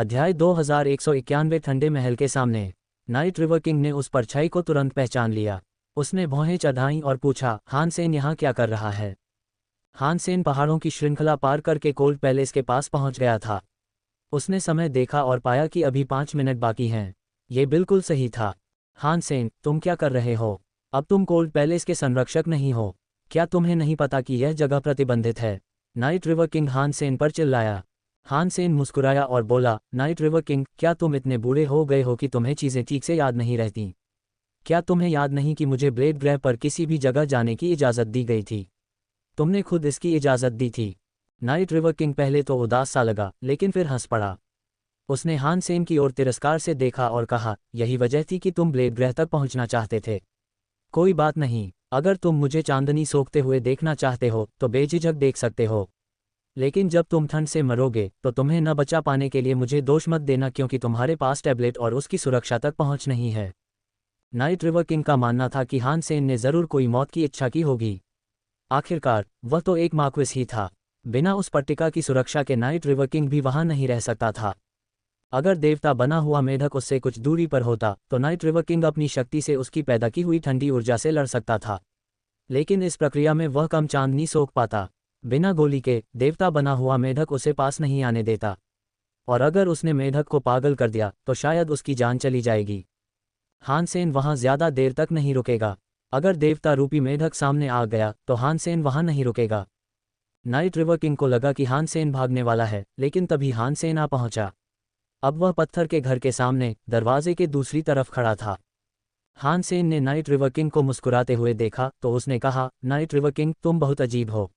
अध्याय 2191 ठंडे महल के सामने। नाइट रिवर किंग ने उस परछाई को तुरंत पहचान लिया। उसने भौहें चढ़ाईं और पूछा, हान सेन यहाँ क्या कर रहा है? हान सेन पहाड़ों की श्रृंखला पार करके कोल्ड पैलेस के पास पहुंच गया था। उसने समय देखा और पाया कि अभी 5 मिनट बाकी हैं। ये बिल्कुल सही था। हान सेन, तुम क्या कर रहे हो? अब तुम कोल्ड पैलेस के संरक्षक नहीं हो। क्या तुम्हें नहीं पता कि यह जगह प्रतिबंधित है? नाइट रिवर किंग हान सेन पर चिल्लाया। हान सेन मुस्कुराया और बोला, नाइट रिवर किंग, क्या तुम इतने बूढ़े हो गए हो कि तुम्हें चीज़ें ठीक से याद नहीं रहती? क्या तुम्हें याद नहीं कि मुझे ब्लेड ग्रह पर किसी भी जगह जाने की इजाज़त दी गई थी? तुमने खुद इसकी इजाज़त दी थी। नाइट रिवर किंग पहले तो उदास सा लगा, लेकिन फिर हंस पड़ा। उसने हान सेन की ओर तिरस्कार से देखा और कहा, यही वजह थी कि तुम ब्लेड ग्रह तक पहुंचना चाहते थे। कोई बात नहीं, अगर तुम मुझे चांदनी सोखते हुए देखना चाहते हो तो बेझिझक देख सकते हो। लेकिन जब तुम ठंड से मरोगे तो तुम्हें न बचा पाने के लिए मुझे दोष मत देना, क्योंकि तुम्हारे पास टैबलेट और उसकी सुरक्षा तक पहुंच नहीं है। नाइट रिवर किंग का मानना था कि हान सेन ने ज़रूर कोई मौत की इच्छा की होगी। आखिरकार वह तो एक मार्क्विस ही था। बिना उस पट्टिका की सुरक्षा के नाइट रिवर किंग भी वहां नहीं रह सकता था। अगर देवता बना हुआ मेढक उससे कुछ दूरी पर होता तो नाइट रिवर किंग अपनी शक्ति से उसकी पैदा की हुई ठंडी ऊर्जा से लड़ सकता था। लेकिन इस प्रक्रिया में वह कम चांदनी सोख पाता। बिना गोली के देवता बना हुआ मेढक उसे पास नहीं आने देता, और अगर उसने मेढक को पागल कर दिया तो शायद उसकी जान चली जाएगी। हान सेन वहां ज्यादा देर तक नहीं रुकेगा। अगर देवता रूपी मेढक सामने आ गया तो हान सेन वहां नहीं रुकेगा। नाइट रिवर किंग को लगा कि हान सेन भागने वाला है, लेकिन तभी हान सेन आ पहुंचा। अब वह पत्थर के घर के सामने दरवाजे के दूसरी तरफ खड़ा था। हान सेन ने नाइट रिवर किंग को मुस्कुराते हुए देखा तो उसने कहा, नाइट रिवर किंग, तुम बहुत अजीब हो।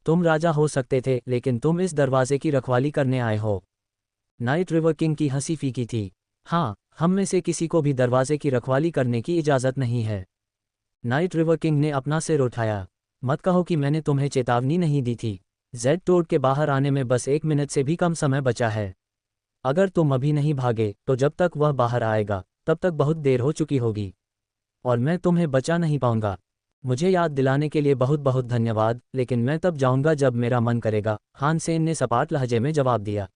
तुम राजा हो सकते थे, लेकिन तुम इस दरवाजे की रखवाली करने आए हो। नाइट रिवर किंग की हंसी फीकी थी। हाँ, हम में से किसी को भी दरवाजे की रखवाली करने की इजाज़त नहीं है। नाइट रिवर किंग ने अपना सिर उठाया। मत कहो कि मैंने तुम्हें चेतावनी नहीं दी थी। जेड टोड के बाहर आने में बस 1 मिनट से भी कम समय बचा है। अगर तुम अभी नहीं भागे तो जब तक वह बाहर आएगा तब तक बहुत देर हो चुकी होगी, और मैं तुम्हें बचा नहीं पाऊंगा। मुझे याद दिलाने के लिए बहुत बहुत धन्यवाद, लेकिन मैं तब जाऊंगा जब मेरा मन करेगा, हान सेन ने सपाट लहजे में जवाब दिया।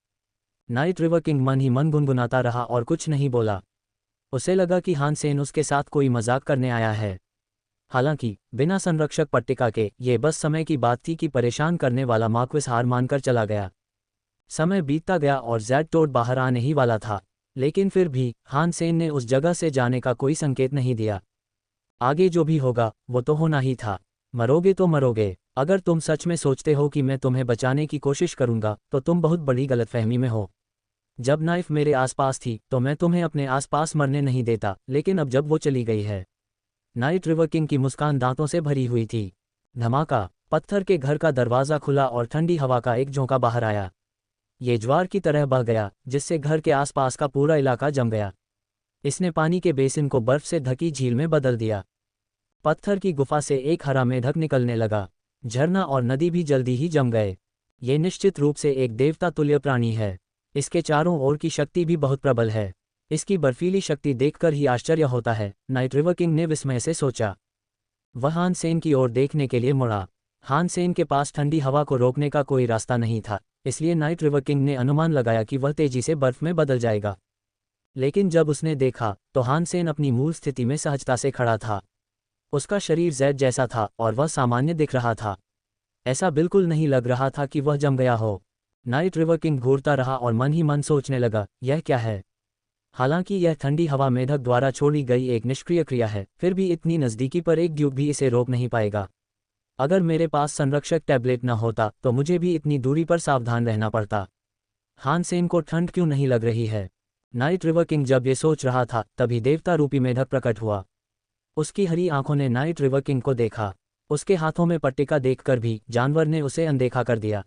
नाइट रिवर किंग मन ही मन गुनगुनाता रहा और कुछ नहीं बोला। उसे लगा कि हान सेन उसके साथ कोई मजाक करने आया है। हालांकि बिना संरक्षक पट्टिका के ये बस समय की बात थी कि परेशान करने वाला मार्क्विस हार मानकर चला गया। समय बीतता गया और जेड टोड बाहर आने ही वाला था, लेकिन फिर भी हान सेन ने उस जगह से जाने का कोई संकेत नहीं दिया। आगे जो भी होगा वो तो होना ही था। मरोगे तो मरोगे। अगर तुम सच में सोचते हो कि मैं तुम्हें बचाने की कोशिश करूंगा तो तुम बहुत बड़ी गलतफहमी में हो। जब नाइफ मेरे आसपास थी तो मैं तुम्हें अपने आसपास मरने नहीं देता, लेकिन अब जब वो चली गई है। नाइट रिवर किंग की मुस्कान दांतों से भरी हुई थी। धमाका! पत्थर के घर का दरवाज़ा खुला और ठंडी हवा का एक झोंका बाहर आया। ये ज्वार की तरह बह गया, जिससे घर के आसपास का पूरा इलाका जम गया। इसने पानी के बेसिन को बर्फ से ढकी झील में बदल दिया। पत्थर की गुफा से एक हरा मेढक निकलने लगा। झरना और नदी भी जल्दी ही जम गए। ये निश्चित रूप से एक देवता तुल्य प्राणी है। इसके चारों ओर की शक्ति भी बहुत प्रबल है। इसकी बर्फीली शक्ति देखकर ही आश्चर्य होता है, नाइट रिवर किंग ने विस्मय से सोचा। वह हान सेन की ओर देखने के लिए मुड़ा। हान सेन के पास ठंडी हवा को रोकने का कोई रास्ता नहीं था, इसलिए नाइट रिवर किंग ने अनुमान लगाया कि वह तेजी से बर्फ में बदल जाएगा। लेकिन जब उसने देखा तो हान सेन अपनी मूल स्थिति में सहजता से खड़ा था। उसका शरीर जेड जैसा था और वह सामान्य दिख रहा था। ऐसा बिल्कुल नहीं लग रहा था कि वह जम गया हो। नाइट रिवर किंग घूरता रहा और मन ही मन सोचने लगा, यह क्या है? हालांकि यह ठंडी हवा मेढक द्वारा छोड़ी गई एक निष्क्रिय क्रिया है, फिर भी इतनी नज़दीकी पर एक ड्यूब भी इसे रोक नहीं पाएगा। अगर मेरे पास संरक्षक टैबलेट न होता तो मुझे भी इतनी दूरी पर सावधान रहना पड़ता। हान सेन को ठंड क्यों नहीं लग रही है? नाइट रिवर किंग जब ये सोच रहा था तभी देवता रूपी मेढक प्रकट हुआ। उसकी हरी आंखों ने नाइट रिवर किंग को देखा। उसके हाथों में पट्टिका देखकर भी जानवर ने उसे अनदेखा कर दिया।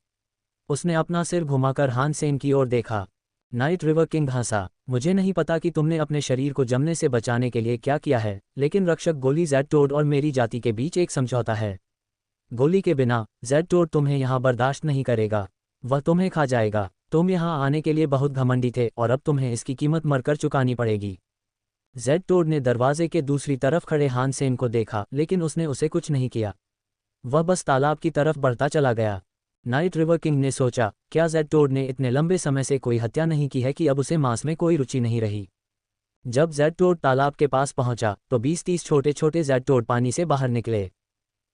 उसने अपना सिर घुमाकर हान सेन की ओर देखा। नाइट रिवर किंग हंसा। मुझे नहीं पता कि तुमने अपने शरीर को जमने से बचाने के लिए क्या किया है, लेकिन रक्षक गोली जेड टोड और मेरी जाति के बीच एक समझौता है। गोली के बिना जेड टोड तुम्हें यहाँ बर्दाश्त नहीं करेगा। वह तुम्हें खा जाएगा। तुम यहाँ आने के लिए बहुत घमंडी थे और अब तुम्हें इसकी कीमत मरकर चुकानी पड़ेगी। जेड टोड ने दरवाजे के दूसरी तरफ खड़े हान सेन को देखा, लेकिन उसने उसे कुछ नहीं किया। वह बस तालाब की तरफ बढ़ता चला गया। नाइट रिवर किंग ने सोचा, क्या जेड टोड ने इतने लंबे समय से कोई हत्या नहीं की है कि अब उसे मांस में कोई रुचि नहीं रही। जब जेड टोड तालाब के पास पहुंचा तो 20-30 छोटे छोटे जेड टोड पानी से बाहर निकले।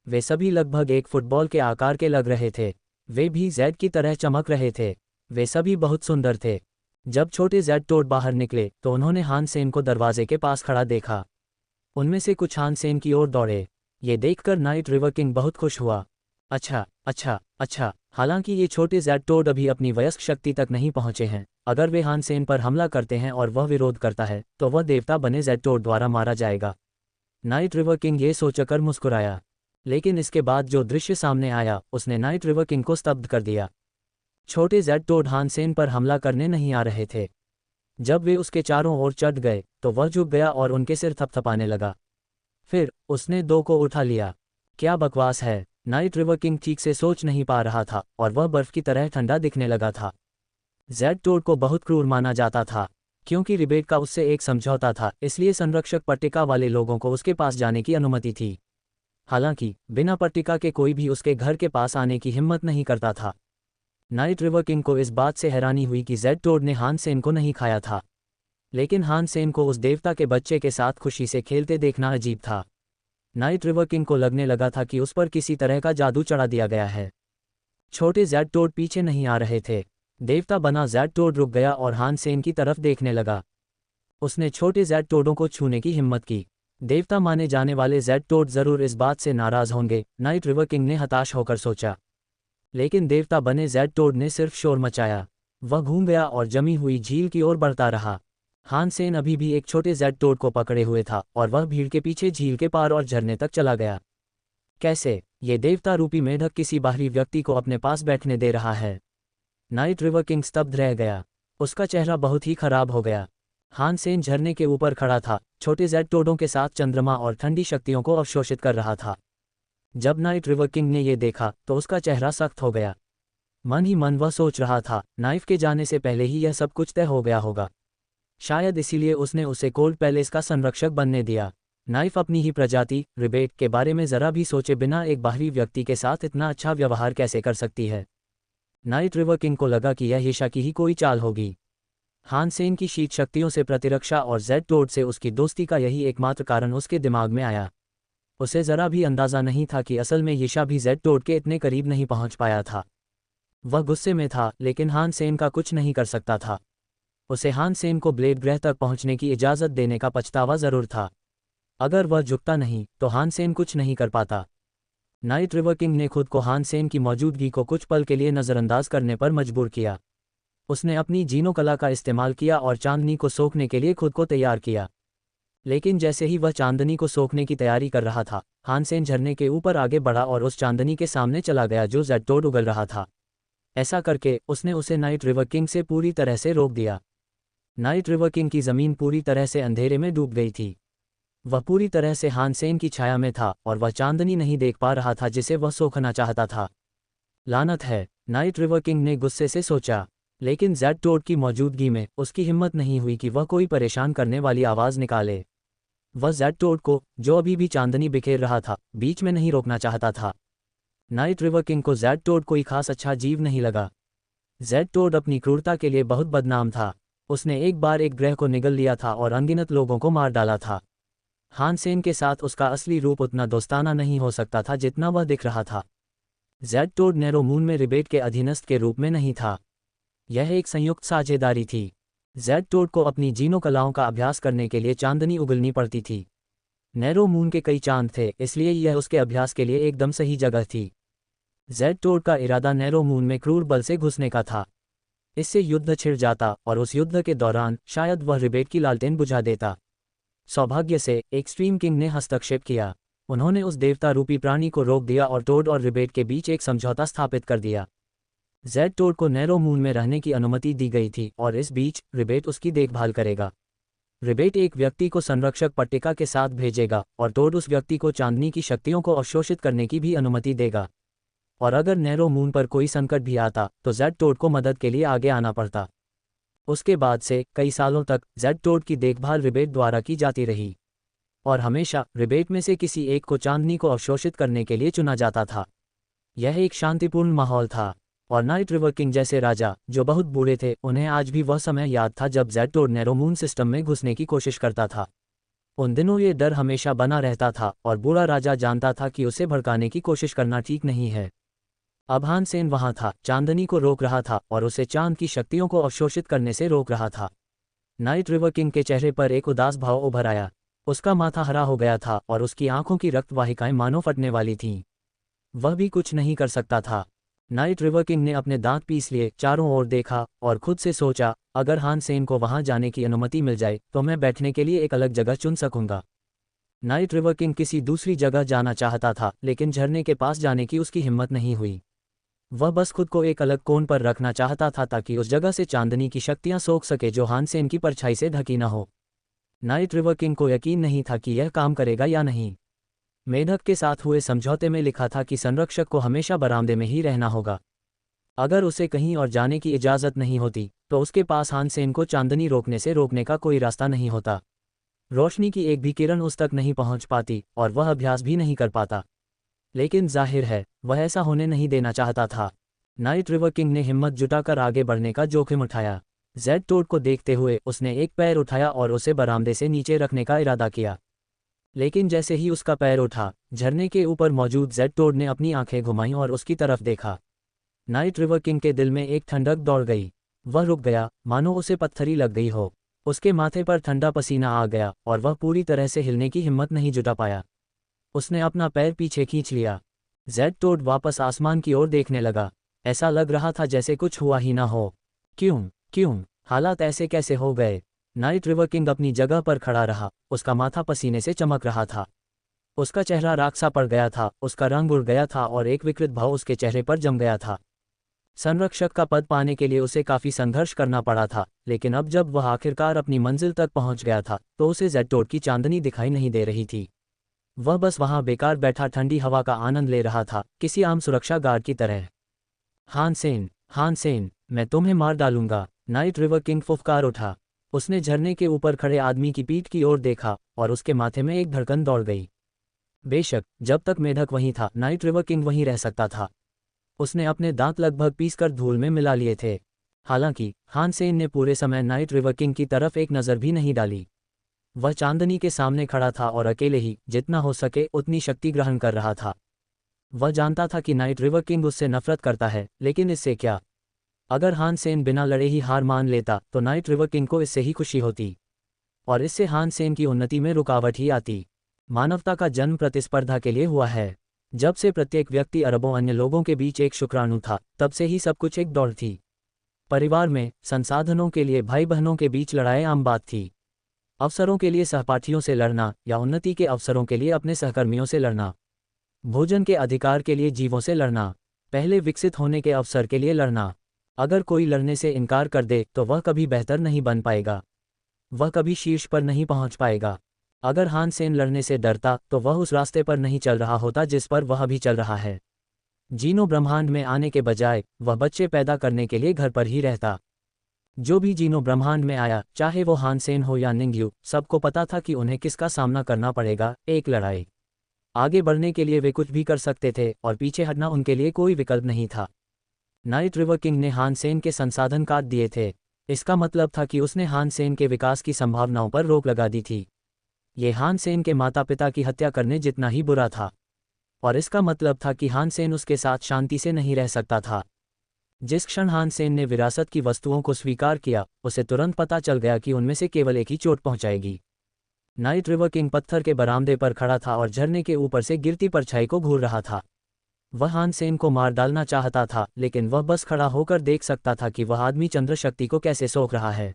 वे सभी लगभग एक फुटबॉल के आकार के लग रहे थे। वे भी जेड की तरह चमक रहे थे। वे सभी बहुत सुंदर थे। जब छोटे जेड टोड बाहर निकले तो उन्होंने हान सेन को दरवाजे के पास खड़ा देखा। उनमें से कुछ हान सेन की ओर दौड़े। ये देखकर नाइट रिवर किंग बहुत खुश हुआ। अच्छा अच्छा अच्छा, हालांकि ये छोटे जेड टोड अभी अपनी वयस्क शक्ति तक नहीं पहुंचे हैं। अगर वे हान सेन पर हमला करते हैं और वह विरोध करता है तो वह देवता बने जेड टोड द्वारा मारा जाएगा। नाइट रिवर किंग ये सोचकर मुस्कुराया। लेकिन इसके बाद जो दृश्य सामने आया उसने नाइट रिवर किंग को स्तब्ध कर दिया। छोटे जेड टोड हान सेन पर हमला करने नहीं आ रहे थे। जब वे उसके चारों ओर चढ़ गए तो वह झुक गया और उनके सिर थपथपाने लगा। फिर उसने दो को उठा लिया। क्या बकवास है, नाइट रिवर किंग ठीक से सोच नहीं पा रहा था और वह बर्फ की तरह ठंडा दिखने लगा था। जेड टोड को बहुत क्रूर माना जाता था। क्योंकि रिबेट का उससे एक समझौता था, इसलिए संरक्षक पट्टिका वाले लोगों को उसके पास जाने की अनुमति थी। हालांकि बिना पट्टिका के कोई भी उसके घर के पास आने की हिम्मत नहीं करता था। नाइट रिवर किंग को इस बात से हैरानी हुई कि जेड टोड ने हान सेन को नहीं खाया था। लेकिन हान सेन को उस देवता के बच्चे के साथ खुशी से खेलते देखना अजीब था। नाइट रिवर किंग को लगने लगा था कि उस पर किसी तरह का जादू चढ़ा दिया गया है। छोटे जेड टोड पीछे नहीं आ रहे थे। देवता बना जेड टोड रुक गया और हान सेन की तरफ देखने लगा। उसने छोटे जेड टोडों को छूने की हिम्मत की। देवता माने जाने वाले जेड टोड जरूर इस बात से नाराज होंगे, नाइट रिवर किंग ने हताश होकर सोचा। लेकिन देवता बने जेड टोड ने सिर्फ शोर मचाया। वह घूम गया और जमी हुई झील की ओर बढ़ता रहा। हान सेन अभी भी एक छोटे जेड टोड को पकड़े हुए था और वह भीड़ के पीछे झील के पार और झरने तक चला गया। कैसे ये देवता रूपी मेढक किसी बाहरी व्यक्ति को अपने पास बैठने दे रहा है? नाइट रिवर किंग स्तब्ध रह गया। उसका चेहरा बहुत ही खराब हो गया। हान सेन झरने के ऊपर खड़ा था, छोटे जेड टोडों के साथ चंद्रमा और ठंडी शक्तियों को अवशोषित कर रहा था। जब नाइट रिवर किंग ने ये देखा तो उसका चेहरा सख्त हो गया। मन ही मन वह सोच रहा था, नाइफ के जाने से पहले ही यह सब कुछ तय हो गया होगा। शायद इसीलिए उसने उसे कोल्ड पैलेस का संरक्षक बनने दिया। नाइफ अपनी ही प्रजाति रिबेट के बारे में जरा भी सोचे बिना एक बाहरी व्यक्ति के साथ इतना अच्छा व्यवहार कैसे कर सकती है। नाइट रिवर किंग को लगा कि यह ईशा की ही कोई चाल होगी। हान सेन की शीत शक्तियों से प्रतिरक्षा और जेड टोड से उसकी दोस्ती का यही एकमात्र कारण उसके दिमाग में आया। उसे जरा भी अंदाजा नहीं था कि असल में ईशा भी जेड टोड के इतने करीब नहीं पहुंच पाया था। वह गुस्से में था, लेकिन हान सेन का कुछ नहीं कर सकता था। उसे हान सेन को ब्लेड ग्रह तक पहुंचने की इजाज़त देने का पछतावा जरूर था। अगर वह झुकता नहीं तो हान सेन कुछ नहीं कर पाता। नाइट रिवर किंग ने खुद को हान सेन की मौजूदगी को कुछ पल के लिए नज़रअंदाज करने पर मजबूर किया। उसने अपनी जीनो कला का इस्तेमाल किया और चांदनी को सोखने के लिए खुद को तैयार किया। लेकिन जैसे ही वह चांदनी को सोखने की तैयारी कर रहा था, हान सेन झरने के ऊपर आगे बढ़ा और उस चांदनी के सामने चला गया जो जेड टोड उगल रहा था। ऐसा करके उसने उसे नाइट रिवर किंग से पूरी तरह से रोक दिया। नाइट रिवर किंग की ज़मीन पूरी तरह से अंधेरे में डूब गई थी। वह पूरी तरह से हान सेन की छाया में था और वह चांदनी नहीं देख पा रहा था जिसे वह सोखना चाहता था। लानत है, नाइट रिवर किंग ने गुस्से से सोचा। लेकिन जेड टोड की मौजूदगी में उसकी हिम्मत नहीं हुई कि वह कोई परेशान करने वाली आवाज़ निकाले। वह जेड टोड को, जो अभी भी चांदनी बिखेर रहा था, बीच में नहीं रोकना चाहता था। नाइट रिवर किंग को जेड टोड कोई खास अच्छा जीव नहीं लगा। जेड टोड अपनी क्रूरता के लिए बहुत बदनाम था। उसने एक बार एक ग्रह को निगल लिया था और अनगिनत लोगों को मार डाला था। हान सेन के साथ उसका असली रूप उतना दोस्ताना नहीं हो सकता था जितना वह दिख रहा था। जेड टोड नैरो मून में रिबेट के अधीनस्थ के रूप में नहीं था। यह एक संयुक्त साझेदारी थी। जेड टोड को अपनी जीनो कलाओं का अभ्यास करने के लिए चांदनी उगलनी पड़ती थी। नैरो मून के कई चांद थे, इसलिए यह उसके अभ्यास के लिए एकदम सही जगह थी। जेड टोड का इरादा नैरो मून में क्रूर बल से घुसने का था। इससे युद्ध छिड़ जाता और उस युद्ध के दौरान शायद वह रिबेट की लालटेन बुझा देता। सौभाग्य से एक्सट्रीम किंग ने हस्तक्षेप किया। उन्होंने उस देवता रूपी प्राणी को रोक दिया और टोड और रिबेट के बीच एक समझौता स्थापित कर दिया। जेड टोड को नैरो मून में रहने की अनुमति दी गई थी और इस बीच रिबेट उसकी देखभाल करेगा। रिबेट एक व्यक्ति को संरक्षक पट्टिका के साथ भेजेगा और टोड उस व्यक्ति को चांदनी की शक्तियों को अवशोषित करने की भी अनुमति देगा। और अगर नैरो मून पर कोई संकट भी आता तो जेड टोड को मदद के लिए आगे आना पड़ता। उसके बाद से कई सालों तक जेड टोड की देखभाल रिबेट द्वारा की जाती रही और हमेशा रिबेट में से किसी एक को चांदनी को अवशोषित करने के लिए चुना जाता था। यह एक शांतिपूर्ण माहौल था। और नाइट रिवर किंग जैसे राजा जो बहुत बूढ़े थे, उन्हें आज भी वह समय याद था जब जेड टोड नैरो मून सिस्टम में घुसने की कोशिश करता था। उन दिनों ये डर हमेशा बना रहता था और बूढ़ा राजा जानता था कि उसे भड़काने की कोशिश करना ठीक नहीं है। अब हान सेन वहां था, चांदनी को रोक रहा था और उसे चांद की शक्तियों को अवशोषित करने से रोक रहा था। नाइट रिवर किंग के चेहरे पर एक उदास भाव उभर आया। उसका माथा हरा हो गया था और उसकी आंखों की रक्त वाहिकाएं मानो फटने वाली थीं। वह भी कुछ नहीं कर सकता था। नाइट रिवर किंग ने अपने दांत पीस लिए, चारों ओर देखा और खुद से सोचा, अगर हान सेन को वहां जाने की अनुमति मिल जाए तो मैं बैठने के लिए एक अलग जगह चुन सकूंगा। नाइट रिवर किंग किसी दूसरी जगह जाना चाहता था, लेकिन झरने के पास जाने की उसकी हिम्मत नहीं हुई। वह बस खुद को एक अलग कोण पर रखना चाहता था ताकि उस जगह से चांदनी की शक्तियां सोख सके जो हान सेन की परछाई से ढकी न हो। नाइट रिवर किंग को यकीन नहीं था कि यह काम करेगा या नहीं। मेढक के साथ हुए समझौते में लिखा था कि संरक्षक को हमेशा बरामदे में ही रहना होगा। अगर उसे कहीं और जाने की इजाज़त नहीं होती तो उसके पास हान सेन को चांदनी रोकने से रोकने का कोई रास्ता नहीं होता। रोशनी की एक भी किरण उस तक नहीं पहुंच पाती और वह अभ्यास भी नहीं कर पाता। लेकिन जाहिर है वह ऐसा होने नहीं देना चाहता था। नाइट रिवर किंग ने हिम्मत जुटाकर आगे बढ़ने का जोखिम उठाया। जेड टोड को देखते हुए उसने एक पैर उठाया और उसे बरामदे से नीचे रखने का इरादा किया। लेकिन जैसे ही उसका पैर उठा, झरने के ऊपर मौजूद जेड टोड ने अपनी आंखें घुमाईं और उसकी तरफ देखा। नाइट रिवर किंग के दिल में एक ठंडक दौड़ गई। वह रुक गया, मानो उसे पत्थरी लग गई हो। उसके माथे पर ठंडा पसीना आ गया और वह पूरी तरह से हिलने की हिम्मत नहीं जुटा पाया। उसने अपना पैर पीछे खींच लिया। जेड टोड वापस आसमान की ओर देखने लगा। ऐसा लग रहा था जैसे कुछ हुआ ही ना हो। क्यों हालात ऐसे कैसे हो गए? नाइट रिवर किंग अपनी जगह पर खड़ा रहा। उसका माथा पसीने से चमक रहा था। उसका चेहरा राख सा पड़ गया था, उसका रंग उड़ गया था और एक विकृत भाव उसके चेहरे पर जम गया था। संरक्षक का पद पाने के लिए उसे काफी संघर्ष करना पड़ा था, लेकिन अब जब वह आखिरकार अपनी मंजिल तक पहुंच गया था तो उसे जेड टोड की चांदनी दिखाई नहीं दे रही थी। वह बस वहां बेकार बैठा ठंडी हवा का आनंद ले रहा था, किसी आम सुरक्षा गार्ड की तरह। हान सेन, मैं तुम्हें मार डालूंगा। नाइट रिवर किंग फुफकार उठा। उसने झरने के ऊपर खड़े आदमी की पीठ की ओर देखा और उसके माथे में एक धड़कन दौड़ गई। बेशक जब तक मेढक वहीं था, नाइट रिवर किंग वहीं रह सकता था। उसने अपने दांत लगभग पीसकर धूल में मिला लिए थे। हालांकि हान सेन ने पूरे समय नाइट रिवर किंग की तरफ एक नज़र भी नहीं डाली। वह चांदनी के सामने खड़ा था और अकेले ही जितना हो सके उतनी शक्ति ग्रहण कर रहा था। वह जानता था कि नाइट रिवर किंग उससे नफरत करता है, लेकिन इससे क्या? अगर हान सेन बिना लड़े ही हार मान लेता तो नाइट रिवर किंग को इससे ही खुशी होती और इससे हान सेन की उन्नति में रुकावट ही आती। मानवता का जन्म प्रतिस्पर्धा के लिए हुआ है। जब से प्रत्येक व्यक्ति अरबों अन्य लोगों के बीच एक शुक्राणु था, तब से ही सब कुछ एक दौड़ थी। परिवार में संसाधनों के लिए भाई बहनों के बीच लड़ाई आम बात थी। अवसरों के लिए सहपाठियों से लड़ना या उन्नति के अवसरों के लिए अपने सहकर्मियों से लड़ना। भोजन के अधिकार के लिए जीवों से लड़ना। पहले विकसित होने के अवसर के लिए लड़ना। अगर कोई लड़ने से इनकार कर दे तो वह कभी बेहतर नहीं बन पाएगा। वह कभी शीर्ष पर नहीं पहुंच पाएगा। अगर हान सेन लड़ने से डरता तो वह उस रास्ते पर नहीं चल रहा होता जिस पर वह अभी चल रहा है। जीनो ब्रह्मांड में आने के बजाय वह बच्चे पैदा करने के लिए घर पर ही रहता। जो भी जीनो ब्रह्मांड में आया, चाहे वो हान सेन हो या निंग्यू, सबको पता था कि उन्हें किसका सामना करना पड़ेगा, एक लड़ाई। आगे बढ़ने के लिए वे कुछ भी कर सकते थे और पीछे हटना उनके लिए कोई विकल्प नहीं था। नाइट रिवर किंग ने हान सेन के संसाधन काट दिए थे। इसका मतलब था कि उसने हान सेन के विकास की संभावनाओं पर रोक लगा दी थी। ये हान सेन के माता पिता की हत्या करने जितना ही बुरा था। और इसका मतलब था कि हान सेन उसके साथ शांति से नहीं रह सकता था। जिस क्षण हान सेन ने विरासत की वस्तुओं को स्वीकार किया, उसे तुरंत पता चल गया कि उनमें से केवल एक ही चोट पहुंचाएगी। नाइट रिवर किंग पत्थर के बरामदे पर खड़ा था और झरने के ऊपर से गिरती परछाई को घूर रहा था। वह हान सेन को मार डालना चाहता था, लेकिन वह बस खड़ा होकर देख सकता था कि वह आदमी चंद्र शक्ति को कैसे सोख रहा है।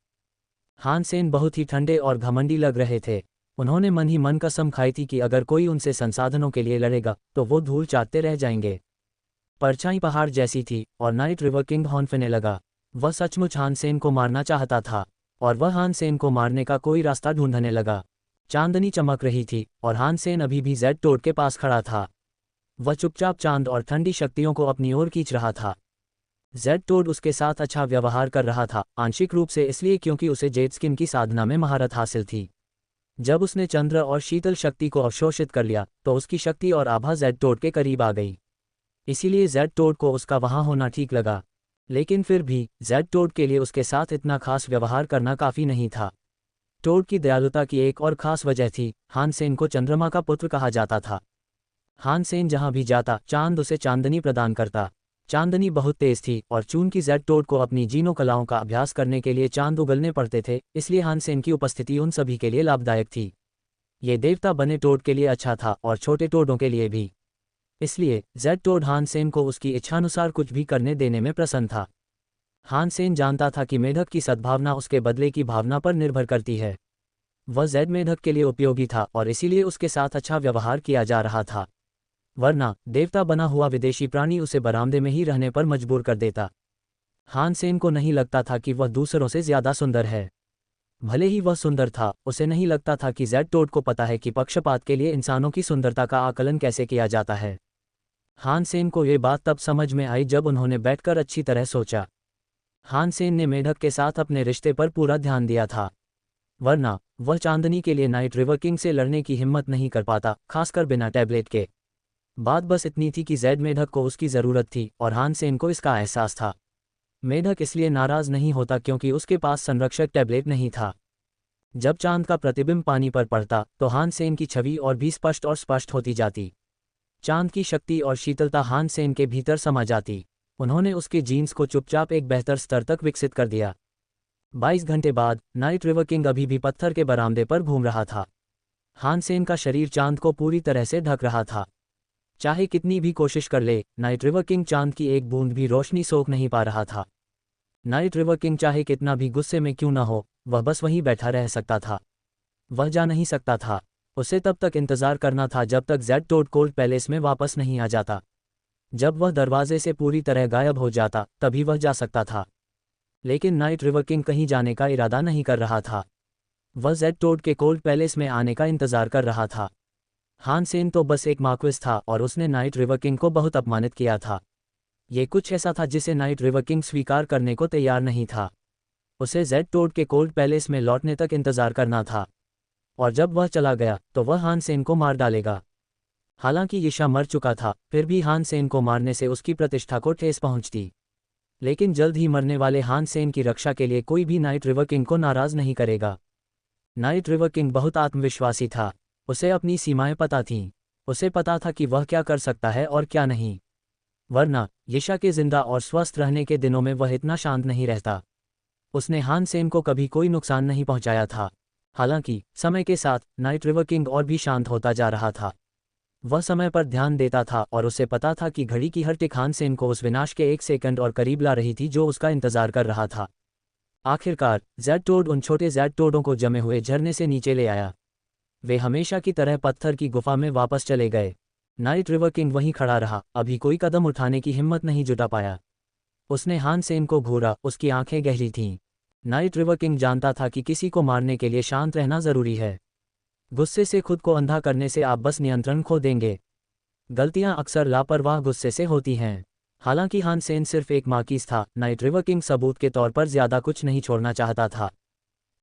हान सेन बहुत ही ठंडे और घमंडी लग रहे थे। उन्होंने मन ही मन कसम खाई थी कि अगर कोई उनसे संसाधनों के लिए लड़ेगा तो वो धूल चाटते रह जाएंगे। परछाई पहाड़ जैसी थी और नाइट रिवर किंग हौंफने लगा। वह सचमुच हान सेन को मारना चाहता था और वह हान सेन को मारने का कोई रास्ता ढूंढने लगा। चांदनी चमक रही थी और हान सेन अभी भी जेड टोड के पास खड़ा था। वह चुपचाप चांद और ठंडी शक्तियों को अपनी ओर खींच रहा था। जेड टोड उसके साथ अच्छा व्यवहार कर रहा था, आंशिक रूप से इसलिए क्योंकि उसे जेड स्किन की साधना में महारत हासिल थी। जब उसने चंद्र और शीतल शक्ति को अवशोषित कर लिया तो उसकी शक्ति और आभा जेड टोड के करीब आ गई। इसीलिए जेड टोड को उसका वहां होना ठीक लगा। लेकिन फिर भी जेड टोड के लिए उसके साथ इतना खास व्यवहार करना काफ़ी नहीं था। टोड की दयालुता की एक और खास वजह थी, हान सेन को चंद्रमा का पुत्र कहा जाता था। हान सेन जहां भी जाता, चांद उसे चांदनी प्रदान करता। चांदनी बहुत तेज थी और चूंकि जेड टोड को अपनी जीनों कलाओं का अभ्यास करने के लिए चांद उगलने पड़ते थे, इसलिए हान सेन की उपस्थिति उन सभी के लिए लाभदायक थी। ये देवता बने टोड के लिए अच्छा था और छोटे टोडों के लिए भी। इसलिए जेड टोड हान सेन को उसकी इच्छानुसार कुछ भी करने देने में प्रसन्न था। हान सेन जानता था कि मेढक की सद्भावना उसके बदले की भावना पर निर्भर करती है। वह जेड मेढक के लिए उपयोगी था और इसीलिए उसके साथ अच्छा व्यवहार किया जा रहा था। वरना देवता बना हुआ विदेशी प्राणी उसे बरामदे में ही रहने पर मजबूर कर देता। हान सेन को नहीं लगता था कि वह दूसरों से ज्यादा सुंदर है। भले ही वह सुंदर था, उसे नहीं लगता था कि जेड टोड को पता है कि पक्षपात के लिए इंसानों की सुंदरता का आकलन कैसे किया जाता है। हान सेन को ये बात तब समझ में आई जब उन्होंने बैठकर अच्छी तरह सोचा। हान सेन ने मेढक के साथ अपने रिश्ते पर पूरा ध्यान दिया था, वरना वह चांदनी के लिए नाइट रिवर किंग से लड़ने की हिम्मत नहीं कर पाता, खासकर बिना टैबलेट के। बात बस इतनी थी कि जेड मेढक को उसकी ज़रूरत थी और हान सेन को इसका एहसास था। मेढक इसलिए नाराज़ नहीं होता क्योंकि उसके पास संरक्षक टैबलेट नहीं था। जब चांद का प्रतिबिंब पानी पर पड़ता तो हान सेन की छवि और भी स्पष्ट और स्पष्ट होती जाती। चांद की शक्ति और शीतलता हान सेन के भीतर समा जाती। उन्होंने उसके जीन्स को चुपचाप एक बेहतर स्तर तक विकसित कर दिया। 22 घंटे बाद नाइट रिवर किंग अभी भी पत्थर के बरामदे पर घूम रहा था। हान सेन का शरीर चांद को पूरी तरह से ढक रहा था। चाहे कितनी भी कोशिश कर ले, नाइट रिवर किंग चांद की एक बूंद भी रोशनी सोख नहीं पा रहा था। नाइट रिवर किंग चाहे कितना भी गुस्से में क्यों न हो, वह बस वहीं बैठा रह सकता था। वह जा नहीं सकता था। उसे तब तक इंतजार करना था जब तक जेड टोड कोल्ड पैलेस में वापस नहीं आ जाता। जब वह दरवाजे से पूरी तरह गायब हो जाता, तभी वह जा सकता था। लेकिन नाइट रिवर किंग कहीं जाने का इरादा नहीं कर रहा था। वह जेड टोड के कोल्ड पैलेस में आने का इंतजार कर रहा था। हान सेन तो बस एक मार्क्विस था और उसने नाइट रिवर किंग को बहुत अपमानित किया था। ये कुछ ऐसा था जिसे नाइट रिवर किंग स्वीकार करने को तैयार नहीं था। उसे जेड टोड के कोल्ड पैलेस में लौटने तक इंतजार करना था, और जब वह चला गया तो वह हान सेन को मार डालेगा। हालांकि यिशा मर चुका था, फिर भी हान सेन को मारने से उसकी प्रतिष्ठा को ठेस पहुंचती। लेकिन जल्द ही मरने वाले हान सेन की रक्षा के लिए कोई भी नाइट रिवर किंग को नाराज नहीं करेगा। नाइट रिवर किंग बहुत आत्मविश्वासी था। उसे अपनी सीमाएं पता थीं। उसे पता था कि वह क्या कर सकता है और क्या नहीं। वरना यिशा के जिंदा और स्वस्थ रहने के दिनों में वह इतना शांत नहीं रहता। उसने हान सेन को कभी कोई नुकसान नहीं पहुंचाया था। हालांकि समय के साथ नाइट रिवर किंग और भी शांत होता जा रहा था। वह समय पर ध्यान देता था और उसे पता था कि घड़ी की हर टिक हान सेन को उस विनाश के 1 सेकंड और करीब ला रही थी जो उसका इंतजार कर रहा था। आखिरकार जेड टोड उन छोटे जेड टोडों को जमे हुए झरने से नीचे ले आया। वे हमेशा की तरह पत्थर की गुफा में वापस चले गए। नाइट रिवर किंग वहीं खड़ा रहा, अभी कोई कदम उठाने की हिम्मत नहीं जुटा पाया। उसने हान सेन को घूरा, उसकी आंखें गहरी थीं। नाइट रिवर किंग जानता था कि किसी को मारने के लिए शांत रहना जरूरी है। गुस्से से खुद को अंधा करने से आप बस नियंत्रण खो देंगे। गलतियां अक्सर लापरवाह गुस्से से होती हैं। हालांकि हान सेन सिर्फ एक मार्किस था, नाइट रिवर किंग सबूत के तौर पर ज्यादा कुछ नहीं छोड़ना चाहता था।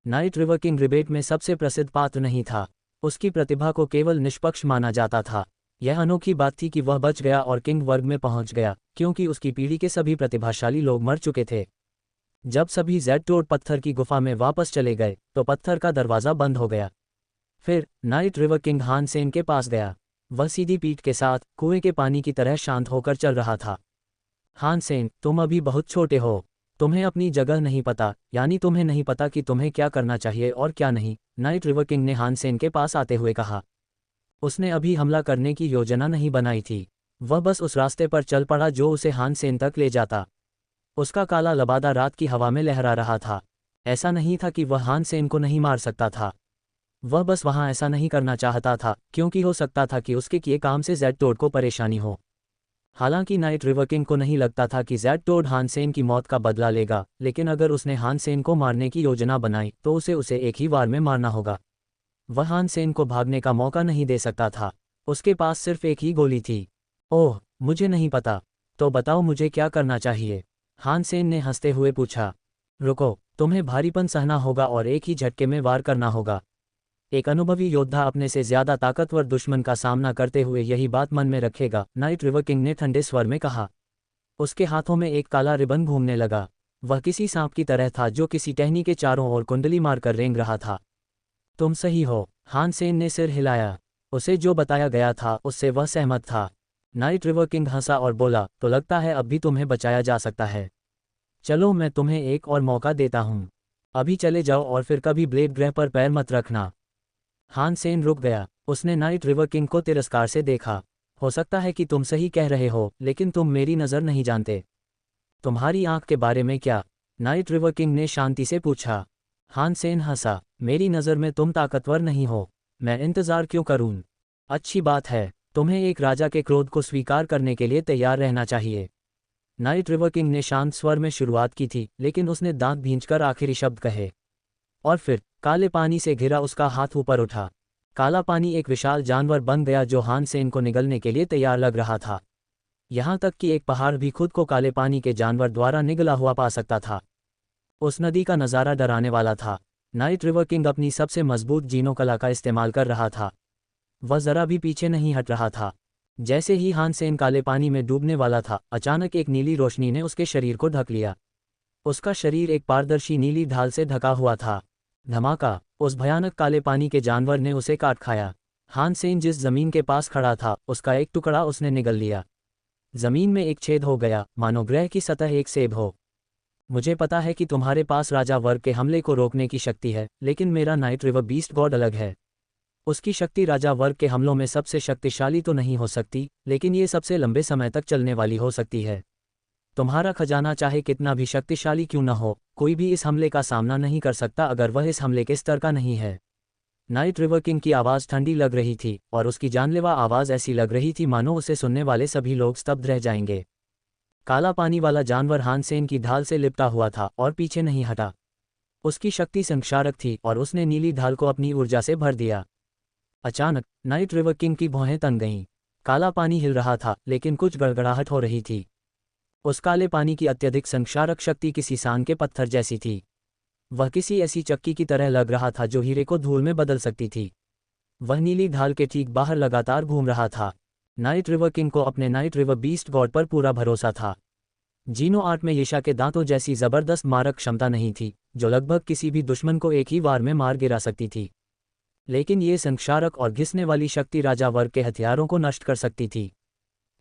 नाइट रिवर किंग रिबेट में सबसे प्रसिद्ध पात्र नहीं था। उसकी प्रतिभा को केवल निष्पक्ष माना जाता था। यह अनोखी बात थी कि वह बच गया और किंग वर्ग में पहुंच गया, क्योंकि उसकी पीढ़ी के सभी प्रतिभाशाली लोग मर चुके थे। जब सभी जेड टोड पत्थर की गुफा में वापस चले गए तो पत्थर का दरवाज़ा बंद हो गया। फिर नाइट रिवर किंग हान सेन के पास गया। वह सीधी पीठ के साथ कुएं के पानी की तरह शांत होकर चल रहा था। हान सेन, तुम अभी बहुत छोटे हो। तुम्हें अपनी जगह नहीं पता, यानी तुम्हें नहीं पता कि तुम्हें क्या करना चाहिए और क्या नहीं, नाइट रिवर किंग ने हान सेन के पास आते हुए कहा। उसने अभी हमला करने की योजना नहीं बनाई थी। वह बस उस रास्ते पर चल पड़ा जो उसे हान सेन तक ले जाता। उसका काला लबादा रात की हवा में लहरा रहा था। ऐसा नहीं था कि वह हान सेन को नहीं मार सकता था। वह बस वहां ऐसा नहीं करना चाहता था क्योंकि हो सकता था कि उसके किए काम से जेड टोड को परेशानी हो। हालांकि नाइट रिवर किंग को नहीं लगता था कि जेड टोड हान सेन की मौत का बदला लेगा, लेकिन अगर उसने हान सेन को मारने की योजना बनाई तो उसे एक ही वार में मारना होगा। वह हान सेन को भागने का मौका नहीं दे सकता था। उसके पास सिर्फ एक ही गोली थी। ओह, मुझे नहीं पता। तो बताओ मुझे क्या करना चाहिए? हान सेन ने हंसते हुए पूछा। रुको, तुम्हें भारीपन सहना होगा और एक ही झटके में वार करना होगा। एक अनुभवी योद्धा अपने से ज्यादा ताकतवर दुश्मन का सामना करते हुए यही बात मन में रखेगा, नाइट रिवर किंग ने ठंडे स्वर में कहा। उसके हाथों में एक काला रिबन घूमने लगा। वह किसी सांप की तरह था जो किसी टहनी के चारों ओर कुंडली मारकर रेंग रहा था। तुम सही हो, हान सेन ने सिर हिलाया। उसे जो बताया गया था उससे वह सहमत था। नाइट रिवर किंग हंसा और बोला, तो लगता है अब भी तुम्हें बचाया जा सकता है। चलो मैं तुम्हें एक और मौका देता हूँ। अभी चले जाओ और फिर कभी ब्लेड ग्रह पर पैर मत रखना। हान सेन रुक गया। उसने नाइट रिवर किंग को तिरस्कार से देखा। हो सकता है कि तुम सही कह रहे हो, लेकिन तुम मेरी नज़र नहीं जानते। तुम्हारी आंख के बारे में क्या? नाइट रिवर किंग ने शांति से पूछा। हान सेन हंसा। मेरी नज़र में तुम ताकतवर नहीं हो। मैं इंतज़ार क्यों करूं? अच्छी बात है, तुम्हें एक राजा के क्रोध को स्वीकार करने के लिए तैयार रहना चाहिए। नाइट रिवर किंग ने शांत स्वर में शुरुआत की थी, लेकिन उसने दांत भींचकर आखिरी शब्द कहे। और फिर काले पानी से घिरा उसका हाथ ऊपर उठा। काला पानी एक विशाल जानवर बन गया जो हान सेन को निगलने के लिए तैयार लग रहा था। यहाँ तक कि एक पहाड़ भी खुद को काले पानी के जानवर द्वारा निगला हुआ पा सकता था। उस नदी का नज़ारा डराने वाला था। नाइट रिवर किंग अपनी सबसे मजबूत जीनो कला का इस्तेमाल कर रहा था। वह जरा भी पीछे नहीं हट रहा था। जैसे ही हान सेन काले पानी में डूबने वाला था, अचानक एक नीली रोशनी ने उसके शरीर को ढक लिया। उसका शरीर एक पारदर्शी नीली ढाल से ढका हुआ था। धमाका! उस भयानक काले पानी के जानवर ने उसे काट खाया। हान सेन जिस जमीन के पास खड़ा था, उसका एक टुकड़ा उसने निगल लिया। जमीन में एक छेद हो गया, मानो ग्रह की सतह एक सेब हो। मुझे पता है कि तुम्हारे पास राजा वर्ग के हमले को रोकने की शक्ति है, लेकिन मेरा नाइट रिवर बीस्ट गॉड अलग है। उसकी शक्ति राजा वर्ग के हमलों में सबसे शक्तिशाली तो नहीं हो सकती, लेकिन ये सबसे लंबे समय तक चलने वाली हो सकती है। तुम्हारा खजाना चाहे कितना भी शक्तिशाली क्यों न हो, कोई भी इस हमले का सामना नहीं कर सकता अगर वह इस हमले के स्तर का नहीं है। नाइट रिवर किंग की आवाज़ ठंडी लग रही थी, और उसकी जानलेवा आवाज़ ऐसी लग रही थी मानो उसे सुनने वाले सभी लोग स्तब्ध रह जाएंगे। काला पानी वाला जानवर हान सेन की ढाल से लिपटा हुआ था और पीछे नहीं हटा। उसकी शक्ति संक्षारक थी और उसने नीली ढाल को अपनी ऊर्जा से भर दिया। अचानक नाइट रिवर किंग की भौहें तन गईं। काला पानी हिल रहा था, लेकिन कुछ गड़गड़ाहट हो रही थी। उस काले पानी की अत्यधिक संक्षारक शक्ति किसी सान के पत्थर जैसी थी। वह किसी ऐसी चक्की की तरह लग रहा था जो हीरे को धूल में बदल सकती थी। वह नीली ढाल के ठीक बाहर लगातार घूम रहा था। नाइट रिवर किंग को अपने नाइट रिवर बीस्ट गॉड पर पूरा भरोसा था। जीनो आर्ट में यशा के दांतों जैसी जबरदस्त मारक क्षमता नहीं थी, जो लगभग किसी भी दुश्मन को एक ही वार में मार गिरा सकती थी। लेकिन ये संक्षारक और घिसने वाली शक्ति राजा वर्ग के हथियारों को नष्ट कर सकती थी।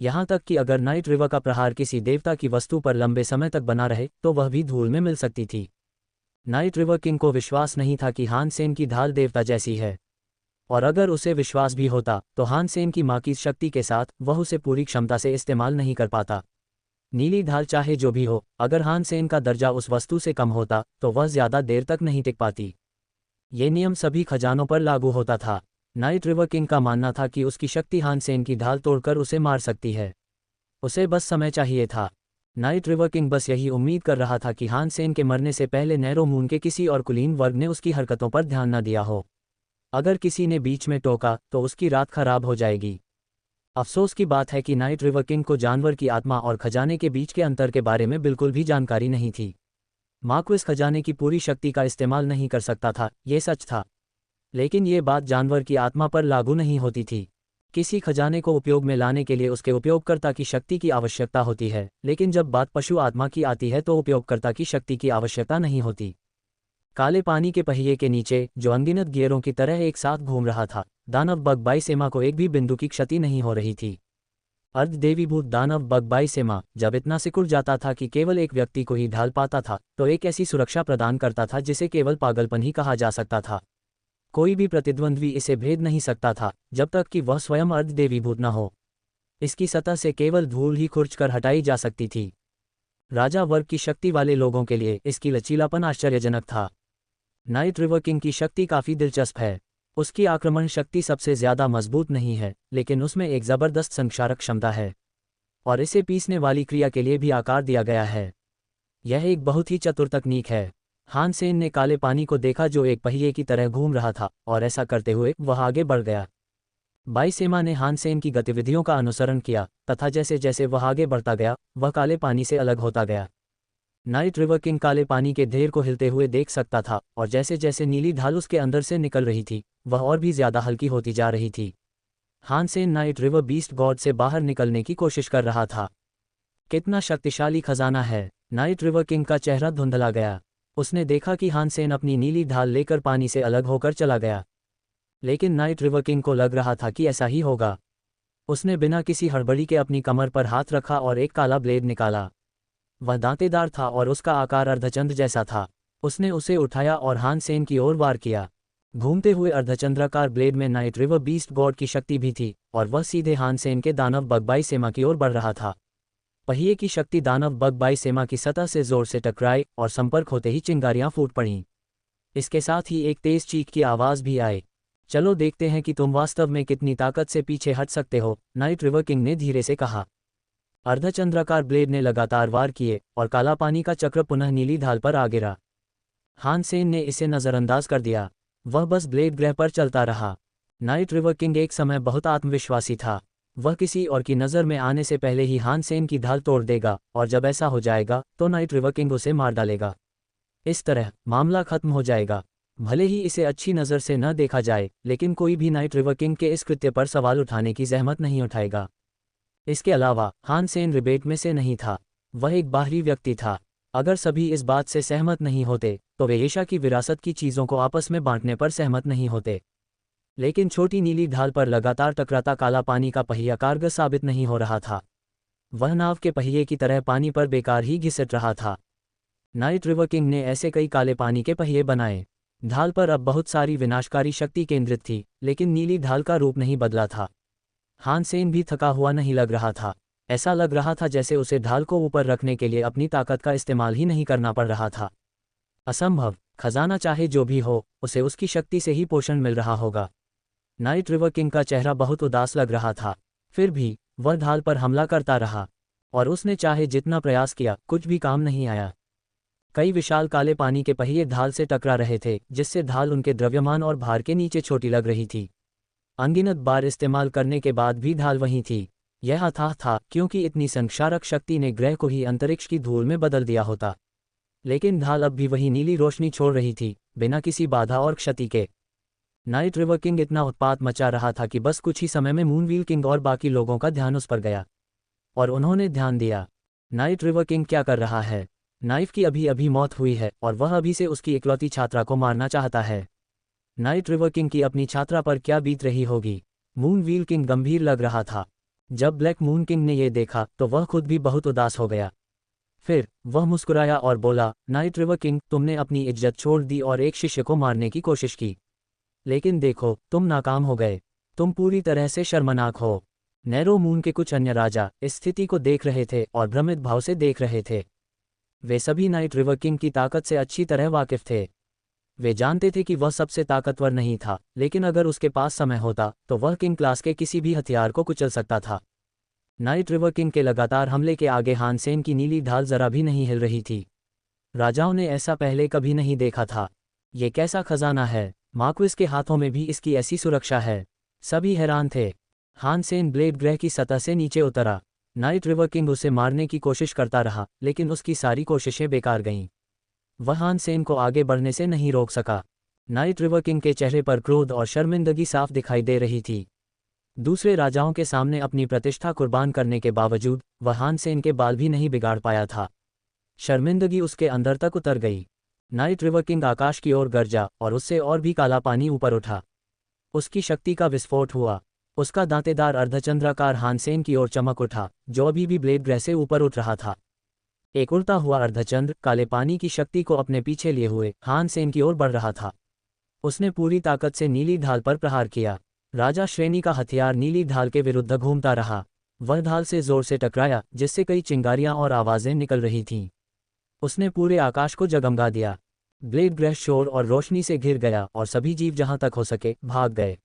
यहाँ तक कि अगर नाइट रिवर का प्रहार किसी देवता की वस्तु पर लंबे समय तक बना रहे तो वह भी धूल में मिल सकती थी। नाइट रिवर किंग को विश्वास नहीं था कि हान सेन की ढाल देवता जैसी है, और अगर उसे विश्वास भी होता तो हान सेन की माँ की शक्ति के साथ वह उसे पूरी क्षमता से इस्तेमाल नहीं कर पाता। नीली ढाल चाहे जो भी हो, अगर हान सेन का दर्जा उस वस्तु से कम होता तो वह ज्यादा देर तक नहीं टिक पाती। ये नियम सभी खजानों पर लागू होता था। नाइट रिवर किंग का मानना था कि उसकी शक्ति हान सेन की ढाल तोड़कर उसे मार सकती है। उसे बस समय चाहिए था। नाइट रिवर किंग बस यही उम्मीद कर रहा था कि हान सेन के मरने से पहले नैरो मून के किसी और कुलीन वर्ग ने उसकी हरकतों पर ध्यान न दिया हो। अगर किसी ने बीच में टोका तो उसकी रात खराब हो जाएगी। अफसोस की बात है कि नाइट रिवर किंग को जानवर की आत्मा और खजाने के बीच के अंतर के बारे में बिल्कुल भी जानकारी नहीं थी। मार्क्विस खजाने की पूरी शक्ति का इस्तेमाल नहीं कर सकता था, ये सच था। लेकिन ये बात जानवर की आत्मा पर लागू नहीं होती थी। किसी खजाने को उपयोग में लाने के लिए उसके उपयोगकर्ता की शक्ति की आवश्यकता होती है, लेकिन जब बात पशु आत्मा की आती है तो उपयोगकर्ता की शक्ति की आवश्यकता नहीं होती। काले पानी के पहिए के नीचे, जो अनगिनत गियरों की तरह एक साथ घूम रहा था, दानव बग बाईसेमा को एक भी बिंदु की क्षति नहीं हो रही थी। अर्धदेवीभूत दानव बग बाईसेमा जब इतना सिकुड़ जाता था कि केवल एक व्यक्ति को ही ढाल पाता था, तो एक ऐसी सुरक्षा प्रदान करता था जिसे केवल पागलपन ही कहा जा सकता था। कोई भी प्रतिद्वंद्वी इसे भेद नहीं सकता था जब तक कि वह स्वयं अर्धदेवीभूत न हो। इसकी सतह से केवल धूल ही खुरचकर हटाई जा सकती थी। राजा वर्ग की शक्ति वाले लोगों के लिए इसकी लचीलापन आश्चर्यजनक था। नाइट रिवर किंग की शक्ति काफ़ी दिलचस्प है। उसकी आक्रमण शक्ति सबसे ज़्यादा मजबूत नहीं है, लेकिन उसमें एक ज़बरदस्त संक्षारक क्षमता है, और इसे पीसने वाली क्रिया के लिए भी आकार दिया गया है। यह एक बहुत ही चतुर तकनीक है। हान सेन ने काले पानी को देखा जो एक पहिए की तरह घूम रहा था, और ऐसा करते हुए वह आगे बढ़ गया। बाईसेमा ने हान सेन की गतिविधियों का अनुसरण किया, तथा जैसे जैसे वह आगे बढ़ता गया वह काले पानी से अलग होता गया। नाइट रिवर किंग काले पानी के ढेर को हिलते हुए देख सकता था और जैसे जैसे नीली ढाल उसके अंदर से निकल रही थी वह और भी ज्यादा हल्की होती जा रही थी। हान Sen night river beast God से बाहर निकलने की कोशिश कर रहा था। कितना शक्तिशाली खजाना है। नाइट रिवर किंग का चेहरा धुंधला गया। उसने देखा कि हान सेन अपनी नीली ढाल लेकर पानी से अलग होकर चला गया, लेकिन नाइट रिवर किंग को लग रहा था कि ऐसा ही होगा। उसने बिना किसी हड़बड़ी के अपनी कमर पर हाथ रखा और एक काला ब्लेड निकाला। वह दांतेदार था और उसका आकार अर्धचंद्र जैसा था। उसने उसे उठाया और हान सेन की ओर वार किया। घूमते हुए अर्धचंद्राकार ब्लेड में नाइट रिवर बीस्ट गॉड की शक्ति भी थी और वह सीधे हान सेन के दानव बगबाई सेमा की ओर बढ़ रहा था। पहिए की शक्ति दानव बगबाई सेमा की सतह से जोर से टकराई और संपर्क होते ही चिंगारियां फूट पड़ीं। इसके साथ ही एक तेज चीख की आवाज भी आई। चलो देखते हैं कि तुम वास्तव में कितनी ताकत से पीछे हट सकते हो, नाइट रिवर किंग ने धीरे से कहा। अर्धचंद्राकार ब्लेड ने लगातार वार किए और काला पानी का चक्र पुनः नीली ढाल पर आ गिरा। हान सेन ने इसे नजरअंदाज कर दिया। वह बस ब्लेड ग्रह पर चलता रहा। नाइट रिवर किंग एक समय बहुत आत्मविश्वासी था। वह किसी और की नज़र में आने से पहले ही हान सेन की ढाल तोड़ देगा और जब ऐसा हो जाएगा तो नाइट रिवर किंग उसे मार डालेगा। इस तरह मामला खत्म हो जाएगा। भले ही इसे अच्छी नज़र से न देखा जाए, लेकिन कोई भी नाइट रिवर किंग के इस कृत्य पर सवाल उठाने की जहमत नहीं उठाएगा। इसके अलावा हान सेन रिबेट में से नहीं था। वह एक बाहरी व्यक्ति था। अगर सभी इस बात से सहमत नहीं होते तो वे एशिया की विरासत की चीज़ों को आपस में बांटने पर सहमत नहीं होते। लेकिन छोटी नीली ढाल पर लगातार टकराता काला पानी का पहिया कारगर साबित नहीं हो रहा था। वह नाव के पहिए की तरह पानी पर बेकार ही घिसट रहा था। नाइट रिवर किंग ने ऐसे कई काले पानी के पहिए बनाए। ढाल पर अब बहुत सारी विनाशकारी शक्ति केंद्रित थी, लेकिन नीली ढाल का रूप नहीं बदला था। हान सेन भी थका हुआ नहीं लग रहा था। ऐसा लग रहा था जैसे उसे ढाल को ऊपर रखने के लिए अपनी ताकत का इस्तेमाल ही नहीं करना पड़ रहा था। असंभव, खजाना चाहे जो भी हो, उसे उसकी शक्ति से ही पोषण मिल रहा होगा। नाइट रिवर किंग का चेहरा बहुत उदास लग रहा था। फिर भी वह ढाल पर हमला करता रहा और उसने चाहे जितना प्रयास किया, कुछ भी काम नहीं आया। कई विशाल काले पानी के पहिए ढाल से टकरा रहे थे, जिससे ढाल उनके द्रव्यमान और भार के नीचे छोटी लग रही थी। अनगिनत बार इस्तेमाल करने के बाद भी ढाल वहीं थी। यह अथाह था, क्योंकि इतनी संक्षारक शक्ति ने ग्रह को ही अंतरिक्ष की धूल में बदल दिया होता। लेकिन ढाल अब भी वही नीली रोशनी छोड़ रही थी, बिना किसी बाधा और क्षति के। नाइट रिवर किंग इतना उत्पात मचा रहा था कि बस कुछ ही समय में मूनव्हील किंग और बाकी लोगों का ध्यान उस पर गया और उन्होंने ध्यान दिया। नाइट रिवर किंग क्या कर रहा है? नाइफ की अभी अभी मौत हुई है और वह अभी से उसकी इकलौती छात्रा को मारना चाहता है। नाइट रिवर किंग की अपनी छात्रा पर क्या बीत रही होगी? मूनव्हील किंग गंभीर लग रहा था। जब ब्लैक मून किंग ने यह देखा तो वह खुद भी बहुत उदास हो गया। फिर वह मुस्कुराया और बोला, नाइट रिवर किंग, तुमने अपनी इज्जत छोड़ दी और एक शिष्य को मारने की कोशिश की, लेकिन देखो तुम नाकाम हो गए। तुम पूरी तरह से शर्मनाक हो। नैरो मून के कुछ अन्य राजा इस स्थिति को देख रहे थे और भ्रमित भाव से देख रहे थे। वे सभी नाइट रिवर किंग की ताकत से अच्छी तरह वाकिफ थे। वे जानते थे कि वह सबसे ताकतवर नहीं था, लेकिन अगर उसके पास समय होता तो वह किंग क्लास के किसी भी हथियार को कुचल सकता था। नाइट रिवर किंग के लगातार हमले के आगे हान सेन की नीली ढाल जरा भी नहीं हिल रही थी। राजाओं ने ऐसा पहले कभी नहीं देखा था। ये कैसा खजाना है? मार्क्विस के हाथों में भी इसकी ऐसी सुरक्षा है? सभी हैरान थे। हान सेन ब्लेड ग्रह की सतह से नीचे उतरा। नाइट रिवर किंग उसे मारने की कोशिश करता रहा, लेकिन उसकी सारी कोशिशें बेकार गईं। वह हान सेन को आगे बढ़ने से नहीं रोक सका। नाइट रिवर किंग के चेहरे पर क्रोध और शर्मिंदगी साफ दिखाई दे रही थी। दूसरे राजाओं के सामने अपनी प्रतिष्ठा कुर्बान करने के बावजूद वह हान सेन के बाल भी नहीं बिगाड़ पाया था। शर्मिंदगी उसके अंदर तक उतर गई। नाइट रिवर किंग आकाश की ओर गरजा और उससे और भी काला पानी ऊपर उठा। उसकी शक्ति का विस्फोट हुआ। उसका दांतेदार अर्धचंद्राकार हान सेन की ओर चमक उठा, जो अभी भी ब्लेड ग्रह से ऊपर उठ रहा था। एक उड़ता हुआ अर्धचंद्र काले पानी की शक्ति को अपने पीछे लिए हुए हान सेन की ओर बढ़ रहा था। उसने पूरी ताकत से नीली ढाल पर प्रहार किया। राजा श्रेणी का हथियार नीली ढाल के विरुद्ध घूमता रहा। वह ढाल से जोर से टकराया, जिससे कई चिंगारियां और आवाजें निकल रही थीं। उसने पूरे आकाश को जगमगा दिया। ब्लेड ग्रह शोर और रोशनी से घिर गया और सभी जीव जहां तक हो सके भाग गए।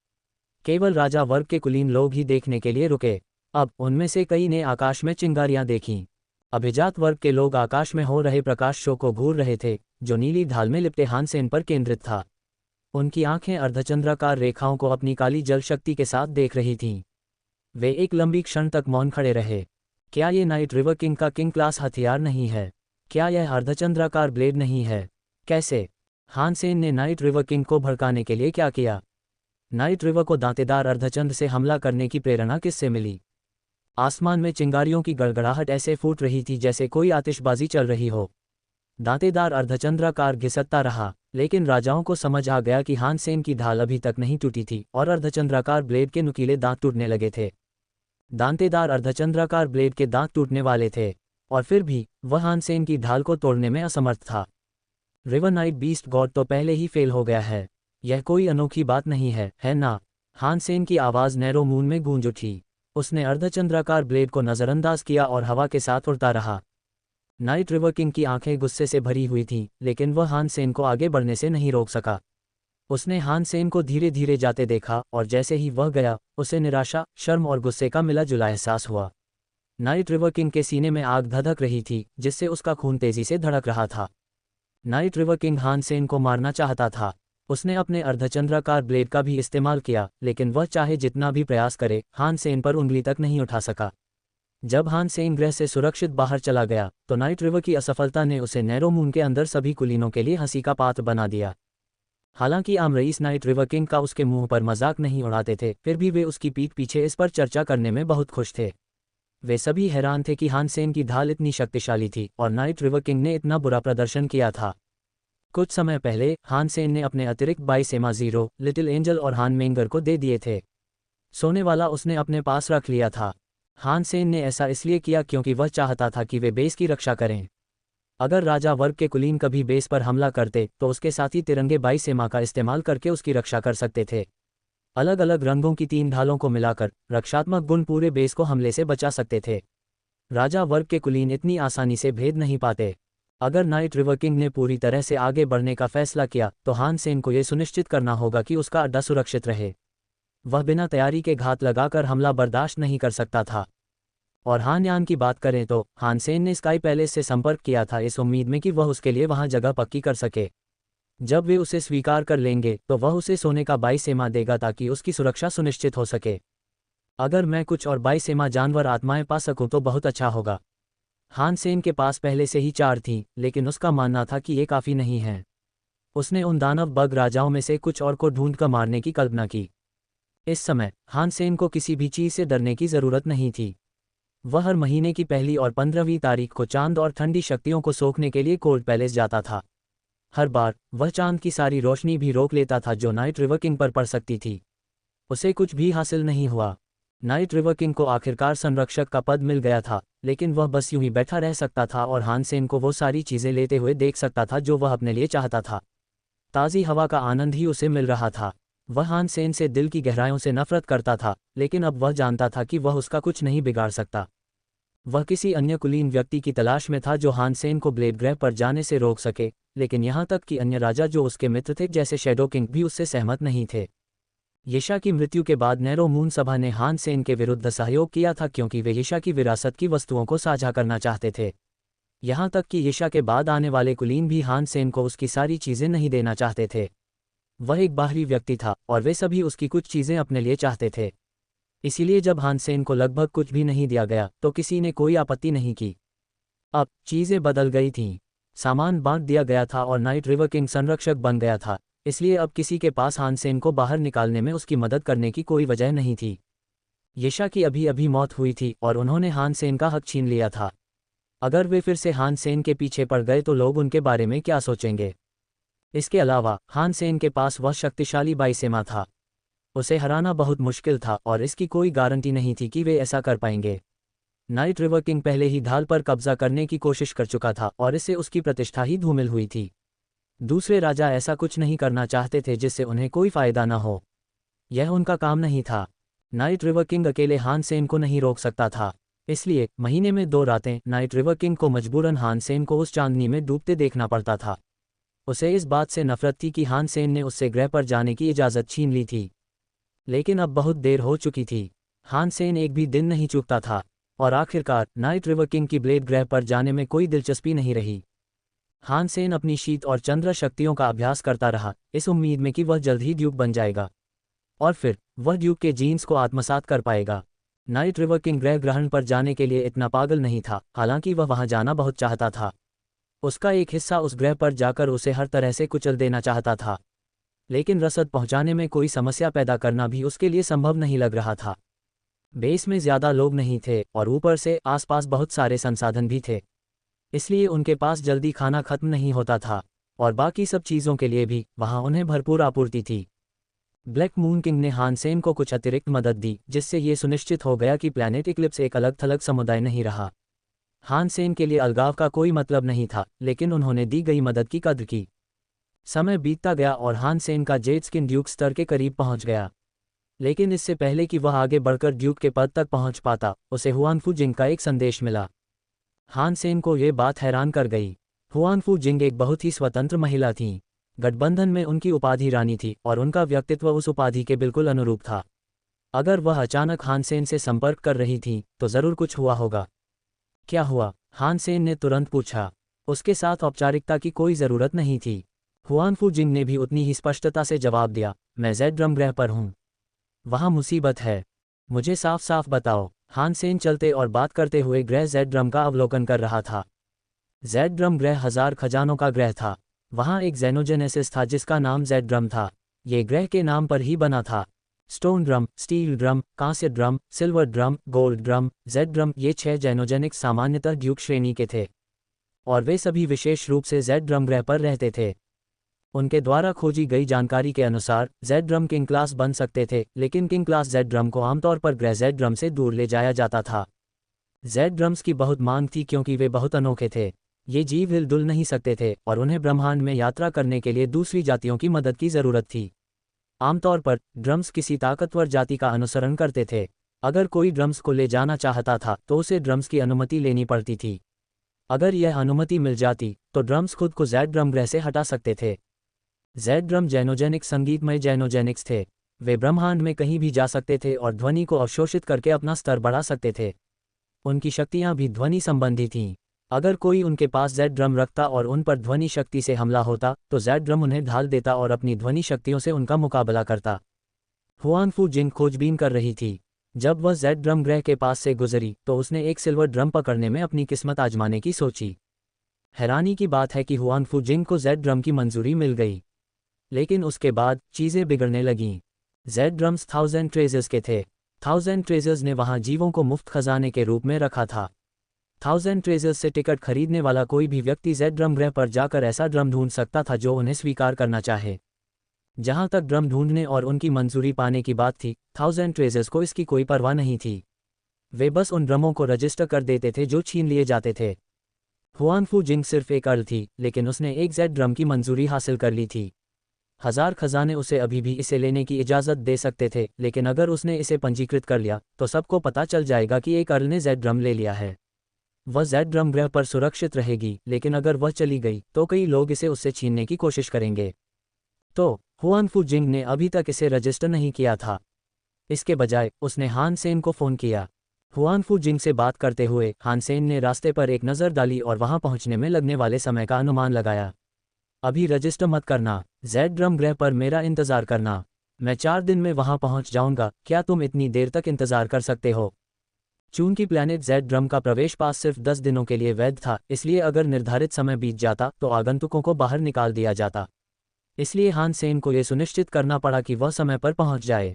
केवल राजा वर्ग के कुलीन लोग ही देखने के लिए रुके। अब उनमें से कई ने आकाश में चिंगारियां देखीं। अभिजात वर्ग के लोग आकाश में हो रहे प्रकाश शो को घूर रहे थे, जो नीली ढाल में लिपटे हान सेन पर केंद्रित था। उनकी आंखें अर्धचंद्राकार रेखाओं को अपनी काली जल शक्ति के साथ देख रही थीं। वे एक लंबी क्षण तक मौन खड़े रहे। क्या ये नाइट रिवर किंग का किंग क्लास हथियार नहीं है? क्या यह अर्धचंद्राकार ब्लेड नहीं है? कैसे? हान सेन ने नाइट रिवर किंग को भड़काने के लिए क्या किया? नाइट रिवर को दांतेदार अर्धचंद्र से हमला करने की प्रेरणा किससे मिली? आसमान में चिंगारियों की गड़गड़ाहट ऐसे फूट रही थी जैसे कोई आतिशबाजी चल रही हो। दांतेदार अर्धचंद्राकार घिसकता रहा, लेकिन राजाओं को समझ आ गया कि हान सेन की ढाल अभी तक नहीं टूटी थी और अर्धचंद्राकार ब्लेड के नुकीले दांत टूटने लगे थे। दांतेदार अर्धचंद्राकार ब्लेड के दांत टूटने वाले थे, और फिर भी वह हान सेन की ढाल को तोड़ने में असमर्थ था। रिवर नाइट बीस्ट गॉड तो पहले ही फेल हो गया है। यह कोई अनोखी बात नहीं है ना? हान सेन की आवाज़ नैरो मून में गूंज उठी। उसने अर्धचंद्राकार ब्लेड को नज़रअंदाज किया और हवा के साथ उड़ता रहा। नाइट रिवर किंग की आंखें गुस्से से भरी हुई थीं, लेकिन वह हान सेन को आगे बढ़ने से नहीं रोक सका। उसने हान सेन को धीरे धीरे जाते देखा और जैसे ही वह गया, उसे निराशा, शर्म और गुस्से का मिला जुला एहसास हुआ। नाइट रिवर किंग के सीने में आग धधक रही थी, जिससे उसका खून तेजी से धड़क रहा था। नाइट रिवर किंग हान सेन को मारना चाहता था। उसने अपने अर्धचंद्राकार ब्लेड का भी इस्तेमाल किया, लेकिन वह चाहे जितना भी प्रयास करे, हान सेन पर उंगली तक नहीं उठा सका। जब हान सेन ग्रह से सुरक्षित बाहर चला गया, तो नाइट रिवर की असफलता ने उसे नैरो मून के अंदर सभी कुलीनों के लिए हंसी का पात्र बना दिया। हालांकि आम रईस नाइट रिवर किंग का उसके मुंह पर मजाक नहीं उड़ाते थे, फिर भी वे उसकी पीठ पीछे इस पर चर्चा करने में बहुत खुश थे। वे सभी हैरान थे कि हान सेन की ढाल इतनी शक्तिशाली थी और नाइट रिवर किंग ने इतना बुरा प्रदर्शन किया था। कुछ समय पहले हान सेन ने अपने अतिरिक्त 22 सेमा जीरो, लिटिल एंजल और हान मेंगर को दे दिए थे। सोने वाला उसने अपने पास रख लिया था। हान सेन ने ऐसा इसलिए किया क्योंकि वह चाहता था कि वे बेस की रक्षा करें। अगर राजा वर्ग के कुलीन कभी बेस पर हमला करते तो उसके साथी तिरंगे 22 सेमा का इस्तेमाल करके उसकी रक्षा कर सकते थे। अलग अलग रंगों की 3 ढालों को मिलाकर रक्षात्मक गुण पूरे बेस को हमले से बचा सकते थे। राजा वर्ग के कुलीन इतनी आसानी से भेद नहीं पाते। अगर नाइट रिवर किंग ने पूरी तरह से आगे बढ़ने का फैसला किया, तो हान सेन को यह सुनिश्चित करना होगा कि उसका अड्डा सुरक्षित रहे। वह बिना तैयारी के घात लगाकर हमला बर्दाश्त नहीं कर सकता था। और हान यान की बात करें तो हान सेन ने स्काई पैलेस से संपर्क किया था, इस उम्मीद में कि वह उसके लिए वहां जगह पक्की कर सके। जब वे उसे स्वीकार कर लेंगे तो वह उसे सोने का 22 सेमा देगा ताकि उसकी सुरक्षा सुनिश्चित हो सके। अगर मैं कुछ और 22 सेमा जानवर आत्माएं पा सकूं तो बहुत अच्छा होगा। हान सेन के पास पहले से ही 4 थीं, लेकिन उसका मानना था कि ये काफ़ी नहीं है। उसने उन दानव बग राजाओं में से कुछ और को ढूंढकर मारने की कल्पना की। इस समय हान सेन को किसी भी चीज़ से डरने की ज़रूरत नहीं थी। वह हर महीने की पहली और 15वीं तारीख को चांद और ठंडी शक्तियों को सोखने के लिए कोल्ड पैलेस जाता था। हर बार वह चांद की सारी रोशनी भी रोक लेता था जो नाइट रिवर किंग पर पड़ सकती थी। उसे कुछ भी हासिल नहीं हुआ। नाइट रिवर किंग को आखिरकार संरक्षक का पद मिल गया था, लेकिन वह बस यूं ही बैठा रह सकता था और हान सेन को वो सारी चीज़ें लेते हुए देख सकता था जो वह अपने लिए चाहता था। ताज़ी हवा का आनंद ही उसे मिल रहा था। वह हान सेन से दिल की गहराइयों से नफरत करता था, लेकिन अब वह जानता था कि वह उसका कुछ नहीं बिगाड़ सकता। वह किसी अन्य कुलीन व्यक्ति की तलाश में था जो हान सेन को ब्लेड ग्रह पर जाने से रोक सके, लेकिन यहाँ तक कि अन्य राजा जो उसके मित्र थे जैसे शैडो किंग भी उससे सहमत नहीं थे। यिशा की मृत्यु के बाद नैरो मून सभा ने हान सेन के विरुद्ध सहयोग किया था क्योंकि वे यिशा की विरासत की वस्तुओं को साझा करना चाहते थे। यहाँ तक कि यिशा के बाद आने वाले कुलीन भी हान सेन को उसकी सारी चीज़ें नहीं देना चाहते थे। वह एक बाहरी व्यक्ति था और वे सभी उसकी कुछ चीज़ें अपने लिए चाहते थे। इसीलिए जब हान सेन को लगभग कुछ भी नहीं दिया गया तो किसी ने कोई आपत्ति नहीं की। अब चीज़ें बदल गई थीं। सामान बांट दिया गया था और नाइट रिवर किंग संरक्षक बन गया था, इसलिए अब किसी के पास हान सेन को बाहर निकालने में उसकी मदद करने की कोई वजह नहीं थी। यिशा की अभी अभी मौत हुई थी और उन्होंने हान सेन का हक छीन लिया था। अगर वे फिर से हान सेन के पीछे पड़ गए तो लोग उनके बारे में क्या सोचेंगे? इसके अलावा हान सेन के पास वह शक्तिशाली 22 सेमा था। उसे हराना बहुत मुश्किल था और इसकी कोई गारंटी नहीं थी कि वे ऐसा कर पाएंगे। नाइट रिवर किंग पहले ही ढाल पर कब्जा करने की कोशिश कर चुका था और इससे उसकी प्रतिष्ठा ही धूमिल हुई थी। दूसरे राजा ऐसा कुछ नहीं करना चाहते थे जिससे उन्हें कोई फायदा न हो। यह उनका काम नहीं था। नाइट रिवर किंग अकेले हान सेन को नहीं रोक सकता था। इसलिए महीने में 2 रातें नाइट रिवर किंग को मजबूरन हान सेन को उस चांदनी में डूबते देखना पड़ता था। उसे इस बात से नफरत थी कि हान सेन ने उससे ग्रह पर जाने की इजाज़त छीन ली थी। लेकिन अब बहुत देर हो चुकी थी। हान सेन एक भी दिन नहीं चूकता था और आखिरकार नाइट रिवर किंग की ब्लेड ग्रह पर जाने में कोई दिलचस्पी नहीं रही। हान सेन अपनी शीत और चंद्र शक्तियों का अभ्यास करता रहा, इस उम्मीद में कि वह जल्द ही ड्यूक बन जाएगा और फिर वह ड्यूक के जीन्स को आत्मसात कर पाएगा। नाइट रिवर किंग ग्रह ग्रहण पर जाने के लिए इतना पागल नहीं था, हालांकि वह वहां जाना बहुत चाहता था। उसका एक हिस्सा उस ग्रह पर जाकर उसे हर तरह से कुचल देना चाहता था, लेकिन रसद पहुंचाने में कोई समस्या पैदा करना भी उसके लिए संभव नहीं लग रहा था। बेस में ज़्यादा लोग नहीं थे और ऊपर से आसपास बहुत सारे संसाधन भी थे, इसलिए उनके पास जल्दी खाना खत्म नहीं होता था और बाकी सब चीज़ों के लिए भी वहाँ उन्हें भरपूर आपूर्ति थी। ब्लैक मून किंग ने हान सेन को कुछ अतिरिक्त मदद दी, जिससे ये सुनिश्चित हो गया कि प्लैनेट इक्लिप्स एक अलग थलग समुदाय नहीं रहा। हान सेन के लिए अलगाव का कोई मतलब नहीं था, लेकिन उन्होंने दी गई मदद की कद्र की। समय बीतता गया और हान सेन का जेड स्किन ड्यूक स्तर के करीब पहुंच गया, लेकिन इससे पहले कि वह आगे बढ़कर ड्यूक के पद तक पहुंच पाता, उसे हुआनफू जिंग का एक संदेश मिला। हान सेन को ये बात हैरान कर गई। हुआनफू जिंग एक बहुत ही स्वतंत्र महिला थीं। गठबंधन में उनकी उपाधि रानी थी और उनका व्यक्तित्व उस उपाधि के बिल्कुल अनुरूप था। अगर वह अचानक हान सेन से संपर्क कर रही थी तो ज़रूर कुछ हुआ होगा। क्या हुआ? हान सेन ने तुरंत पूछा। उसके साथ औपचारिकता की कोई ज़रूरत नहीं थी। हुआनफू जिंग ने भी उतनी ही स्पष्टता से जवाब दिया, मैं जेड ड्रम ग्रह पर हूँ। वहाँ मुसीबत है। मुझे साफ साफ बताओ। हान सेन चलते और बात करते हुए ग्रह जेड ड्रम का अवलोकन कर रहा था। जेड ड्रम ग्रह 1000 खजानों का ग्रह था। वहाँ एक जेनोजेनेसिस था जिसका नाम जेड ड्रम था। ये ग्रह के नाम पर ही बना था। स्टोन ड्रम, स्टील ड्रम, कांस्य drum, silver drum, gold drum, Z drum, ये 6 जेनोजेनिक्स सामान्यतः ड्यूक श्रेणी के थे और वे सभी विशेष रूप से जेड ड्रम ग्रह पर रहते थे। उनके द्वारा खोजी गई जानकारी के अनुसार जेड ड्रम किंग क्लास बन सकते थे, लेकिन किंग क्लास जेड ड्रम को आमतौर पर ग्रह जेड ड्रम से दूर ले जाया जाता था। जेड ड्रम्स की बहुत मांग थी क्योंकि वे बहुत अनोखे थे। ये जीव हिल डुल नहीं सकते थे और उन्हें ब्रह्मांड में यात्रा करने के लिए दूसरी जातियों की मदद की ज़रूरत थी। आमतौर पर ड्रम्स किसी ताकतवर जाति का अनुसरण करते थे। अगर कोई ड्रम्स को ले जाना चाहता था तो उसे ड्रम्स की अनुमति लेनी पड़ती थी। अगर यह अनुमति मिल जाती तो ड्रम्स खुद को जेड ड्रम ग्रह से हटा सकते थे। जेड ड्रम जेनोजेनिक संगीतमय जेनोजेनिक्स थे। वे ब्रह्मांड में कहीं भी जा सकते थे और ध्वनि को अवशोषित करके अपना स्तर बढ़ा सकते थे। उनकी शक्तियां भी ध्वनि संबंधी थीं। अगर कोई उनके पास जेड ड्रम रखता और उन पर ध्वनि शक्ति से हमला होता तो जेड ड्रम उन्हें ढाल देता और अपनी ध्वनि शक्तियों से उनका मुकाबला करता। हुआनफू जिंग खोजबीन कर रही थी। जब वह जेड ड्रम ग्रह के पास से गुजरी तो उसने एक सिल्वर ड्रम पकड़ने में अपनी किस्मत आजमाने की सोची। हैरानी की बात है कि हुआनफू जिंग को जेड ड्रम की मंजूरी मिल गई, लेकिन उसके बाद चीज़ें बिगड़ने लगीं। जेड ड्रम्स 1000 ट्रेजर्स के थे। 1000 ट्रेजर्स ने वहाँ जीवों को मुफ्त खजाने के रूप में रखा था। 1000 ट्रेजर्स से टिकट खरीदने वाला कोई भी व्यक्ति जेड ड्रम ग्रह पर जाकर ऐसा ड्रम ढूंढ सकता था जो उन्हें स्वीकार करना चाहे। जहाँ तक ड्रम ढूंढने और उनकी मंजूरी पाने की बात थी, 1000 ट्रेजर्स को इसकी कोई परवाह नहीं थी। वे बस उन ड्रमों को रजिस्टर कर देते थे जो छीन लिए जाते थे। हुआनफू जिंग सिर्फ एक अर्ल थी, लेकिन उसने एक जेड ड्रम की मंजूरी हासिल कर ली थी। 1000 खजाने उसे अभी भी इसे लेने की इजाज़त दे सकते थे, लेकिन अगर उसने इसे पंजीकृत कर लिया तो सबको पता चल जाएगा कि एक अर्ल ने जेड ड्रम ले लिया है। वह जेड ड्रम ग्रह पर सुरक्षित रहेगी, लेकिन अगर वह चली गई तो कई लोग इसे उससे छीनने की कोशिश करेंगे। तो हुआनफू जिंग ने अभी तक इसे रजिस्टर नहीं किया था। इसके बजाय उसने हान सेन को फ़ोन किया। हुआनफू जिंग से बात करते हुए हान सेन ने रास्ते पर एक नज़र डाली और वहां पहुंचने में लगने वाले समय का अनुमान लगाया। अभी रजिस्टर मत करना, जेड ड्रम ग्रह पर मेरा इंतज़ार करना। मैं 4 दिन में वहां पहुंच जाऊंगा। क्या तुम इतनी देर तक इंतज़ार कर सकते हो? चूंकि प्लैनेट जेड ड्रम का प्रवेश पास सिर्फ 10 दिनों के लिए वैध था, इसलिए अगर निर्धारित समय बीत जाता तो आगंतुकों को बाहर निकाल दिया जाता। इसलिए हान सेन को यह सुनिश्चित करना पड़ा कि वह समय पर पहुंच जाए।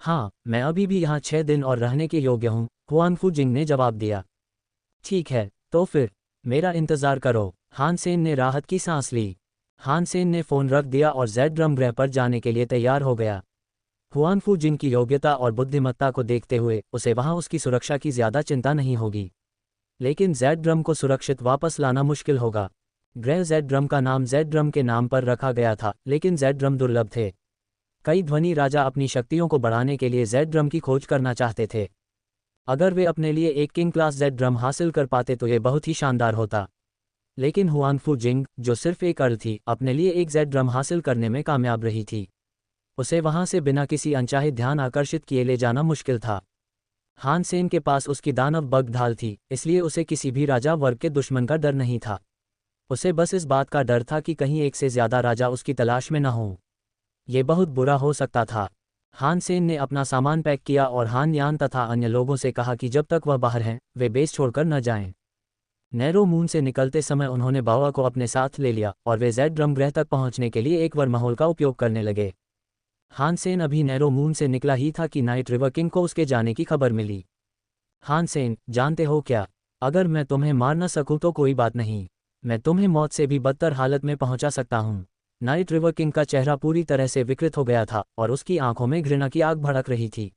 हाँ, मैं अभी भी यहाँ 6 दिन और रहने के योग्य हूँ, हुआनफू जिंग ने जवाब दिया। ठीक है, तो फिर मेरा इंतज़ार करो। हान सेन ने राहत की सांस ली। हान सेन ने फ़ोन रख दिया और जेड ड्रम ग्रह पर जाने के लिए तैयार हो गया। हुआनफू जिंग की योग्यता और बुद्धिमत्ता को देखते हुए उसे वहां उसकी सुरक्षा की ज़्यादा चिंता नहीं होगी, लेकिन जेड ड्रम को सुरक्षित वापस लाना मुश्किल होगा। ग्रह जेड ड्रम का नाम जेड ड्रम के नाम पर रखा गया था, लेकिन जेड ड्रम दुर्लभ थे। कई ध्वनि राजा अपनी शक्तियों को बढ़ाने के लिए जेड ड्रम की खोज करना चाहते थे। अगर वे अपने लिए एक किंग क्लास जेड ड्रम हासिल कर पाते तो ये बहुत ही शानदार होता, लेकिन हुआनफू जिंग, जो सिर्फ एक अर्ल थी, अपने लिए एक जेड ड्रम हासिल करने में कामयाब रही थी। उसे वहां से बिना किसी अनचाहे ध्यान आकर्षित किए ले जाना मुश्किल था। हान सेन के पास उसकी दानव बग ढाल थी, इसलिए उसे किसी भी राजा वर्ग के दुश्मन का डर नहीं था। उसे बस इस बात का डर था कि कहीं एक से ज़्यादा राजा उसकी तलाश में न हो। ये बहुत बुरा हो सकता था। हान सेन ने अपना सामान पैक किया और हान यान तथा अन्य लोगों से कहा कि जब तक वह बाहर हैं वे बेस छोड़कर न जाएं। नैरो मून से निकलते समय उन्होंने बावा को अपने साथ ले लिया और वे जेड ड्रम ग्रह तक पहुंचने के लिए एक वर्महोल का उपयोग करने लगे। हान सेन अभी नैरो मून से निकला ही था कि नाइट रिवर किंग को उसके जाने की खबर मिली। हान सेन, जानते हो क्या, अगर मैं तुम्हें मार न सकूं तो कोई बात नहीं, मैं तुम्हें मौत से भी बदतर हालत में पहुंचा सकता हूं। नाइट रिवर किंग का चेहरा पूरी तरह से विकृत हो गया था और उसकी आंखों में घृणा की आग भड़क रही थी।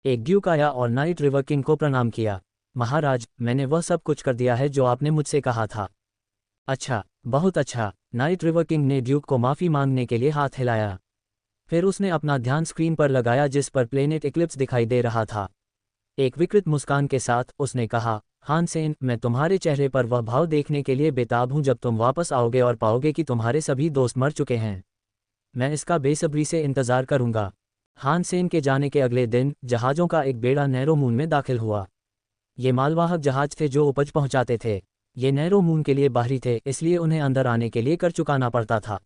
एक ड्यूक आया और नाइट रिवर किंग को प्रणाम किया। महाराज, मैंने वह सब कुछ कर दिया है जो आपने मुझसे कहा था। अच्छा, बहुत अच्छा। नाइट रिवर किंग ने ड्यूक को माफ़ी मांगने के लिए हाथ हिलाया। फिर उसने अपना ध्यान स्क्रीन पर लगाया जिस पर प्लेनेट इक्लिप्स दिखाई दे रहा था। एक विकृत मुस्कान के साथ उसने कहा, हान सेन, मैं तुम्हारे चेहरे पर वह भाव देखने के लिए बेताब हूं जब तुम वापस आओगे और पाओगे कि तुम्हारे सभी दोस्त मर चुके हैं। मैं इसका बेसब्री से इंतज़ार करूंगा। हान सेन के जाने के अगले दिन जहाज़ों का एक बेड़ा नैरो मून में दाखिल हुआ। ये मालवाहक जहाज थे जो उपज पहुंचाते थे। ये नैरो मून के लिए बाहरी थे, इसलिए उन्हें अंदर आने के लिए कर चुकाना पड़ता था।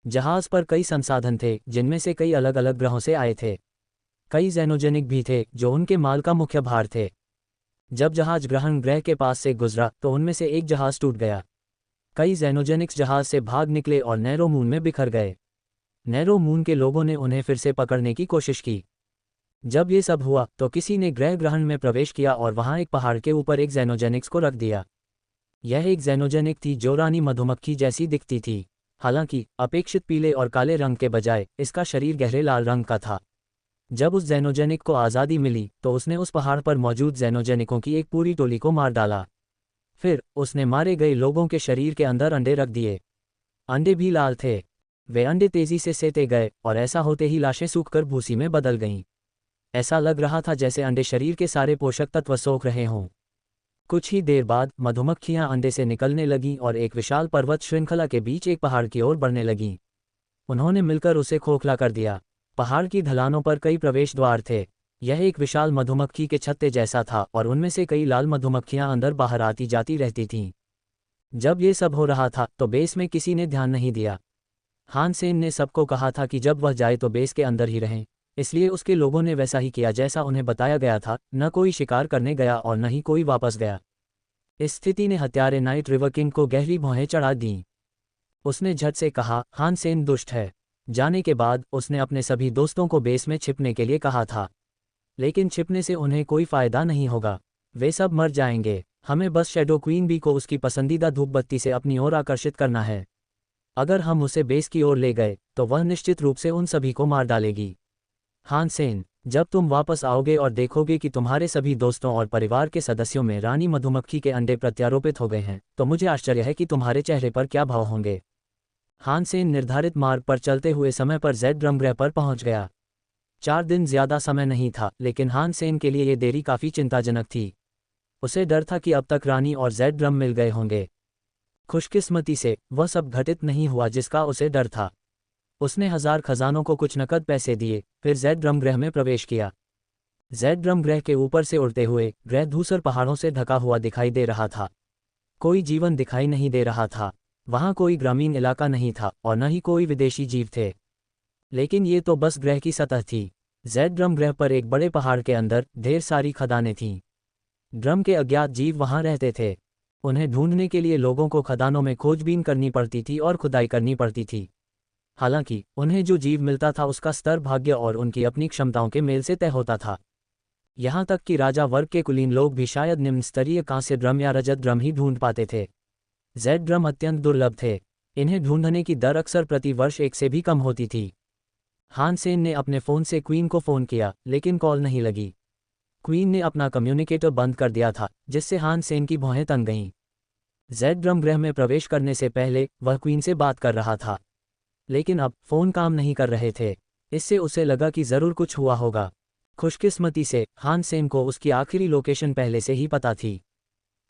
जहाज पर कई संसाधन थे जिनमें से कई अलग अलग ग्रहों से आए थे। कई जेनोजेनिक भी थे जो उनके माल का मुख्य भार थे। जब जहाज ग्रहण ग्रह के पास से गुजरा तो उनमें से एक जहाज टूट गया। कई जेनोजेनिक्स जहाज से भाग निकले और नैरो मून में बिखर गए। नैरो मून के लोगों ने उन्हें फिर से पकड़ने की कोशिश की। जब ये सब हुआ तो किसी ने ग्रह ग्रहण में प्रवेश किया और वहां एक पहाड़ के ऊपर एक जेनोजेनिक्स को रख दिया। यह एक जेनोजेनिक थी जो रानी मधुमक्खी जैसी दिखती थी। हालांकि अपेक्षित पीले और काले रंग के बजाय इसका शरीर गहरे लाल रंग का था। जब उस जेनोजेनिक को आज़ादी मिली तो उसने उस पहाड़ पर मौजूद जेनोजेनिकों की एक पूरी टोली को मार डाला। फिर उसने मारे गए लोगों के शरीर के अंदर अंडे रख दिए। अंडे भी लाल थे। वे अंडे तेजी से सेते गए और ऐसा होते ही लाशें सूखकर भूसी में बदल गईं। ऐसा लग रहा था जैसे अंडे शरीर के सारे पोषक तत्व सोख रहे हों। कुछ ही देर बाद मधुमक्खियां अंडे से निकलने लगीं और एक विशाल पर्वत श्रृंखला के बीच एक पहाड़ की ओर बढ़ने लगीं। उन्होंने मिलकर उसे खोखला कर दिया। पहाड़ की ढलानों पर कई प्रवेश द्वार थे। यह एक विशाल मधुमक्खी के छत्ते जैसा था और उनमें से कई लाल मधुमक्खियां अंदर बाहर आती जाती रहती थीं। जब ये सब हो रहा था तो बेस में किसी ने ध्यान नहीं दिया। हान सेन ने सबको कहा था कि जब वह जाए तो बेस के अंदर ही रहें, इसलिए उसके लोगों ने वैसा ही किया जैसा उन्हें बताया गया था। न कोई शिकार करने गया और न ही कोई वापस गया। इस स्थिति ने हत्यारे नाइट रिवर किंग को गहरी भौहें चढ़ा दीं। उसने झट से कहा, हान सेन दुष्ट है। जाने के बाद उसने अपने सभी दोस्तों को बेस में छिपने के लिए कहा था, लेकिन छिपने से उन्हें कोई फायदा नहीं होगा। वे सब मर जाएंगे। हमें बस शैडो क्वीन बी को उसकी पसंदीदा धूप बत्ती से अपनी ओर आकर्षित करना है। अगर हम उसे बेस की ओर ले गए तो वह निश्चित रूप से उन सभी को मार डालेगी। हान सेन, जब तुम वापस आओगे और देखोगे कि तुम्हारे सभी दोस्तों और परिवार के सदस्यों में रानी मधुमक्खी के अंडे प्रत्यारोपित हो गए हैं तो मुझे आश्चर्य है कि तुम्हारे चेहरे पर क्या भाव होंगे। हान सेन निर्धारित मार्ग पर चलते हुए समय पर जेड ड्रम ग्रह पर पहुंच गया। 4 दिन ज्यादा समय नहीं था, लेकिन हान सेन के लिए ये देरी काफी चिंताजनक थी। उसे डर था कि अब तक रानी और जेड ड्रम मिल गए होंगे। खुशकिस्मती से वह सब घटित नहीं हुआ जिसका उसे डर था। उसने 1000 खजानों को कुछ नकद पैसे दिए, फिर जेड ड्रम ग्रह में प्रवेश किया। जेड ड्रम ग्रह के ऊपर से उड़ते हुए ग्रह धूसर पहाड़ों से ढका हुआ दिखाई दे रहा था। कोई जीवन दिखाई नहीं दे रहा था। वहां कोई ग्रामीण इलाका नहीं था और न ही कोई विदेशी जीव थे। लेकिन ये तो बस ग्रह की सतह थी। जेड ड्रम ग्रह पर एक बड़े पहाड़ के अंदर ढेर सारी खदानें थीं। ड्रम के अज्ञात जीव वहां रहते थे। उन्हें ढूंढने के लिए लोगों को खदानों में खोजबीन करनी पड़ती थी और खुदाई करनी पड़ती थी। हालांकि उन्हें जो जीव मिलता था उसका स्तर भाग्य और उनकी अपनी क्षमताओं के मेल से तय होता था। यहां तक कि राजा वर्ग के कुलीन लोग भी शायद निम्न स्तरीय कांस्य ड्रम या रजत ड्रम ही ढूंढ पाते थे। जेड ड्रम अत्यंत दुर्लभ थे। इन्हें ढूंढने की दर अक्सर प्रति वर्ष 1 से भी कम होती थी। हान सेन ने अपने फ़ोन से क्वीन को फ़ोन किया, लेकिन कॉल नहीं लगी। क्वीन ने अपना कम्युनिकेटर बंद कर दिया था, जिससे हान सेन की भौहें तन गईं। जेड ड्रम ग्रह में प्रवेश करने से पहले वह क्वीन से बात कर रहा था, लेकिन अब फ़ोन काम नहीं कर रहे थे। इससे उसे लगा कि ज़रूर कुछ हुआ होगा। खुशकिस्मती से हान सेन को उसकी आखिरी लोकेशन पहले से ही पता थी,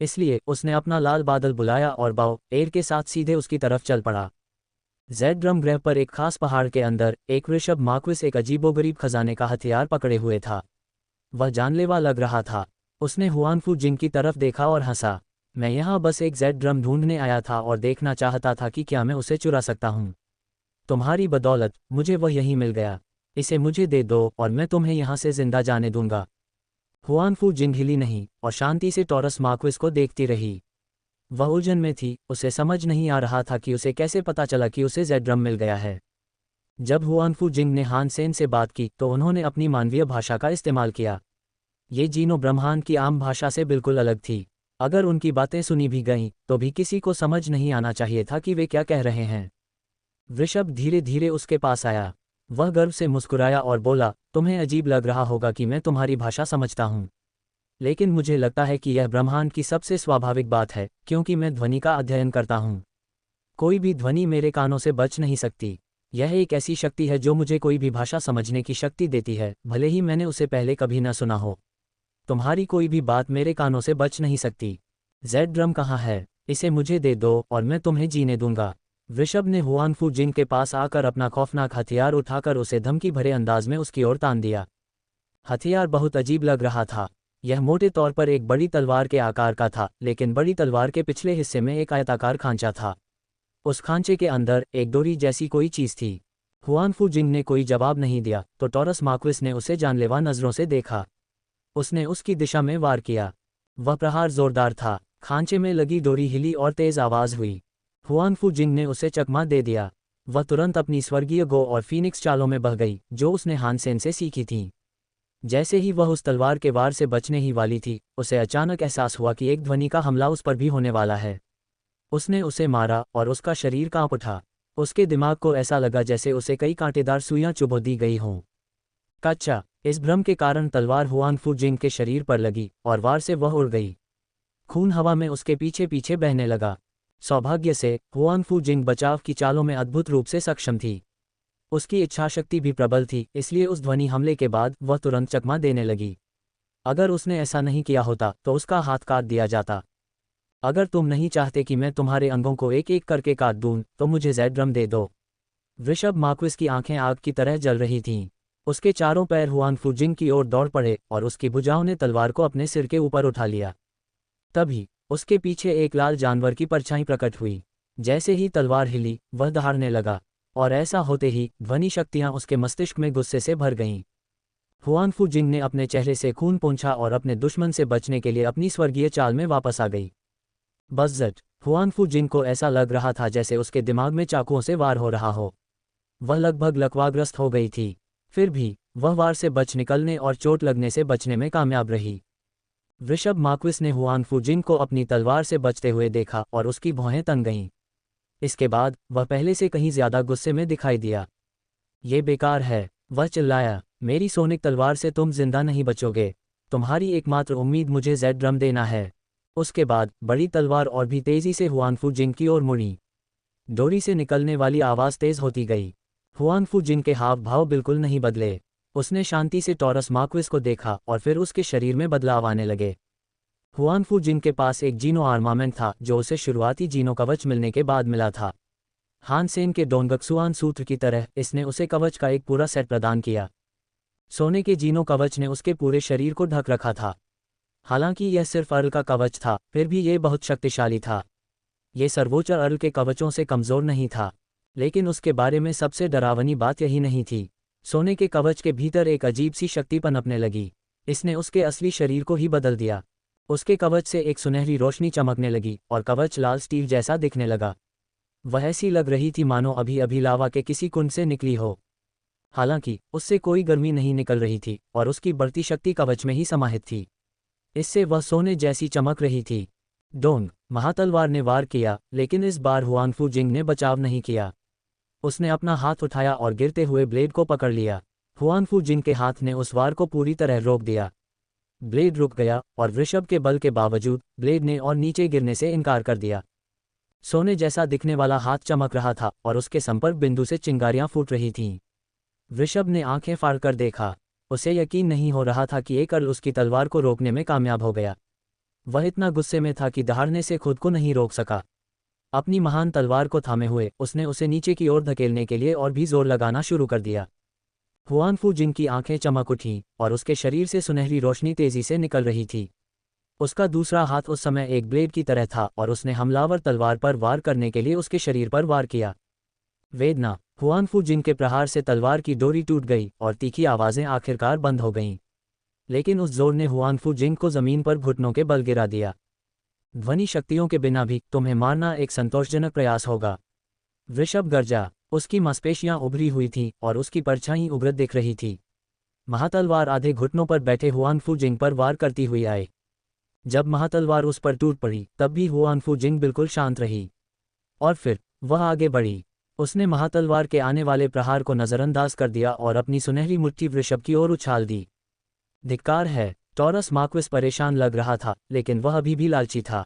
इसलिए उसने अपना लाल बादल बुलाया और बाव एयर के साथ सीधे उसकी तरफ चल पड़ा। जेड ड्रम ग्रह पर एक खास पहाड़ के अंदर एक ऋषभ मार्क्विस एक अजीबोगरीब खजाने का हथियार पकड़े हुए था। वह जानलेवा लग रहा था। उसने हुआनफू जिंग की तरफ देखा और हंसा। मैं यहाँ बस एक जेड ड्रम ढूंढने आया था और देखना चाहता था कि क्या मैं उसे चुरा सकता हूँ। तुम्हारी बदौलत मुझे वह यहीं मिल गया। इसे मुझे दे दो और मैं तुम्हें यहाँ से जिंदा जाने दूंगा। हुआनफू जिंग हिली नहीं और शांति से टॉरस मार्क्विस को देखती रही। वह उलझन में थी, उसे समझ नहीं आ रहा था कि उसे कैसे पता चला कि उसे जेड्रम मिल गया है। जब हुआनफू जिंग ने हान सेन से बात की तो उन्होंने अपनी मानवीय भाषा का इस्तेमाल किया। ये जीनो ब्रह्मांड की आम भाषा से बिल्कुल अलग थी। अगर उनकी बातें सुनी भी गईं तो भी किसी को समझ नहीं आना चाहिए था कि वे क्या कह रहे हैं। वृषभ धीरे धीरे उसके पास आया। वह गर्व से मुस्कुराया और बोला, तुम्हें अजीब लग रहा होगा कि मैं तुम्हारी भाषा समझता हूँ, लेकिन मुझे लगता है कि यह ब्रह्मांड की सबसे स्वाभाविक बात है, क्योंकि मैं ध्वनि का अध्ययन करता हूँ। कोई भी ध्वनि मेरे कानों से बच नहीं सकती। यह एक ऐसी शक्ति है जो मुझे कोई भी भाषा समझने की शक्ति देती है, भले ही मैंने उसे पहले कभी न सुना हो। तुम्हारी कोई भी बात मेरे कानों से बच नहीं सकती। जेड ड्रम कहाँ है? इसे मुझे दे दो और मैं तुम्हें जीने दूंगा। वृषभ ने हुआनफू जिंग के पास आकर अपना खौफनाक हथियार उठाकर उसे धमकी भरे अंदाज में उसकी ओर तान दिया। हथियार बहुत अजीब लग रहा था। यह मोटे तौर पर एक बड़ी तलवार के आकार का था, लेकिन बड़ी तलवार के पिछले हिस्से में एक आयताकार खांचा था। उस खांचे के अंदर एक डोरी जैसी कोई चीज थी। हुआनफू जिंग ने कोई जवाब नहीं दिया तो टॉरस मार्क्विस ने उसे जानलेवा नजरों से देखा। उसने उसकी दिशा में वार किया। वह प्रहार जोरदार था। खांचे में लगी डोरी हिली और तेज आवाज हुई। हुआनफू जिंग ने उसे चकमा दे दिया। वह तुरंत अपनी स्वर्गीय गो और फीनिक्स चालों में बह गई जो उसने हानसेन से सीखी थीं। जैसे ही वह उस तलवार के वार से बचने ही वाली थी, उसे अचानक एहसास हुआ कि एक ध्वनि का हमला उस पर भी होने वाला है। उसने उसे मारा और उसका शरीर कांप उठा। उसके दिमाग को ऐसा लगा जैसे उसे कई कांटेदार सुइयां चुभो दी गई हों। कच्चा। इस भ्रम के कारण तलवार हुआनफू जिंग के शरीर पर लगी और वार से वह उड़ गई। खून हवा में उसके पीछे पीछे बहने लगा। सौभाग्य से हुआनफू जिंग बचाव की चालों में अद्भुत रूप से सक्षम थी। उसकी इच्छाशक्ति भी प्रबल थी, इसलिए उस ध्वनि हमले के बाद वह तुरंत चकमा देने लगी। अगर उसने ऐसा नहीं किया होता तो उसका हाथ काट दिया जाता। अगर तुम नहीं चाहते कि मैं तुम्हारे अंगों को एक एक करके काट दूं, तो मुझे जेड ड्रम दे दो। वृषभ मार्क्विस की आंखें आग की तरह जल रही थीं। उसके चारों पैर हुआनफू जिंग की ओर दौड़ पड़े और उसकी भुजाओं ने तलवार को अपने सिर के ऊपर उठा लिया। तभी उसके पीछे एक लाल जानवर की परछाई प्रकट हुई। जैसे ही तलवार हिली, वह दहाड़ने लगा, और ऐसा होते ही ध्वनि शक्तियां उसके मस्तिष्क में गुस्से से भर गईं। हुआनफू जिंग ने अपने चेहरे से खून पोंछा और अपने दुश्मन से बचने के लिए अपनी स्वर्गीय चाल में वापस आ गई। बज़्ज़ट। हुआनफू जिंग को ऐसा लग रहा था जैसे उसके दिमाग में चाकुओं से वार हो रहा हो। वह लगभग लकवाग्रस्त हो गई थी। फिर भी वह वार से बच निकलने और चोट लगने से बचने में कामयाब रही। वृषभ मार्क्विस ने हुआनफू जिंग को अपनी तलवार से बचते हुए देखा और उसकी भौहें तन गईं। इसके बाद वह पहले से कहीं ज्यादा गुस्से में दिखाई दिया। ये बेकार है, वह चिल्लाया। मेरी सोनिक तलवार से तुम जिंदा नहीं बचोगे। तुम्हारी एकमात्र उम्मीद मुझे जेड ड्रम देना है। उसके बाद बड़ी तलवार और भी तेजी से हुआनफू जिंग की ओर मुड़ी। डोरी से निकलने वाली आवाज तेज होती गई। हुआनफू जिंग के हाव भाव बिल्कुल नहीं बदले। उसने शांति से टॉरस मार्क्विस को देखा और फिर उसके शरीर में बदलाव आने लगे। हुआनफू जिंग के पास एक जीनो आर्मामेंट था जो उसे शुरुआती जीनो कवच मिलने के बाद मिला था। हान सेन के डोंगक्सुआन सूत्र की तरह इसने उसे कवच का एक पूरा सेट प्रदान किया। सोने के जीनो कवच ने उसके पूरे शरीर को ढक रखा था। हालांकि यह सिर्फ अर्ल का कवच था, फिर भी यह बहुत शक्तिशाली था। ये सर्वोच्च अर्ल के कवचों से कमजोर नहीं था, लेकिन उसके बारे में सबसे डरावनी बात यही नहीं थी। सोने के कवच के भीतर एक अजीब सी शक्ति पनपने लगी। इसने उसके असली शरीर को ही बदल दिया। उसके कवच से एक सुनहरी रोशनी चमकने लगी और कवच लाल स्टील जैसा दिखने लगा। वह ऐसी लग रही थी मानो अभी अभी लावा के किसी कुंड से निकली हो। हालांकि उससे कोई गर्मी नहीं निकल रही थी और उसकी बढ़ती शक्ति कवच में ही समाहित थी। इससे वह सोने जैसी चमक रही थी। डोंग महातलवार ने वार किया, लेकिन इस बार हुआनफू जिंग ने बचाव नहीं किया। उसने अपना हाथ उठाया और गिरते हुए ब्लेड को पकड़ लिया। हुआनफू जिंग के हाथ ने उस वार को पूरी तरह रोक दिया। ब्लेड रुक गया और वृषभ के बल के बावजूद ब्लेड ने और नीचे गिरने से इनकार कर दिया। सोने जैसा दिखने वाला हाथ चमक रहा था और उसके संपर्क बिंदु से चिंगारियां फूट रही थीं। वृषभ ने आंखें फाड़कर देखा। उसे यकीन नहीं हो रहा था कि एक अर्ल उसकी तलवार को रोकने में कामयाब हो गया। वह इतना गुस्से में था कि दहाड़ने से खुद को नहीं रोक सका। अपनी महान तलवार को थामे हुए उसने उसे नीचे की ओर धकेलने के लिए और भी जोर लगाना शुरू कर दिया। हुआनफू जिंग की आंखें चमक उठीं और उसके शरीर से सुनहरी रोशनी तेजी से निकल रही थी। उसका दूसरा हाथ उस समय एक ब्लेड की तरह था और उसने हमलावर तलवार पर वार करने के लिए उसके शरीर पर वार किया। वेदना। हुआनफू जिंग के प्रहार से तलवार की डोरी टूट गई और तीखी आवाजें आखिरकार बंद हो गईं। लेकिन उस जोर ने हुआनफू जिंग को जमीन पर घुटनों के बल गिरा दिया। ध्वनि शक्तियों के बिना भी तुम्हें मारना एक संतोषजनक प्रयास होगा। वृषभ गरजा। उसकी मांसपेशियां उभरी हुई थीं और उसकी परछाई उभरत दिख रही थी। महातलवार आधे घुटनों पर बैठे हुआनफू जिंग पर वार करती हुई आई। जब महातलवार उस पर टूट पड़ी तब भी हुआनफू जिंग बिल्कुल शांत रही। और फिर वह आगे बढ़ी। उसने महातलवार के आने वाले प्रहार को नज़रअंदाज कर दिया और अपनी सुनहरी मुट्ठी वृषभ की ओर उछाल दी। धिक्कार है। टॉरस मार्क्विस परेशान लग रहा था, लेकिन वह अभी भी लालची था।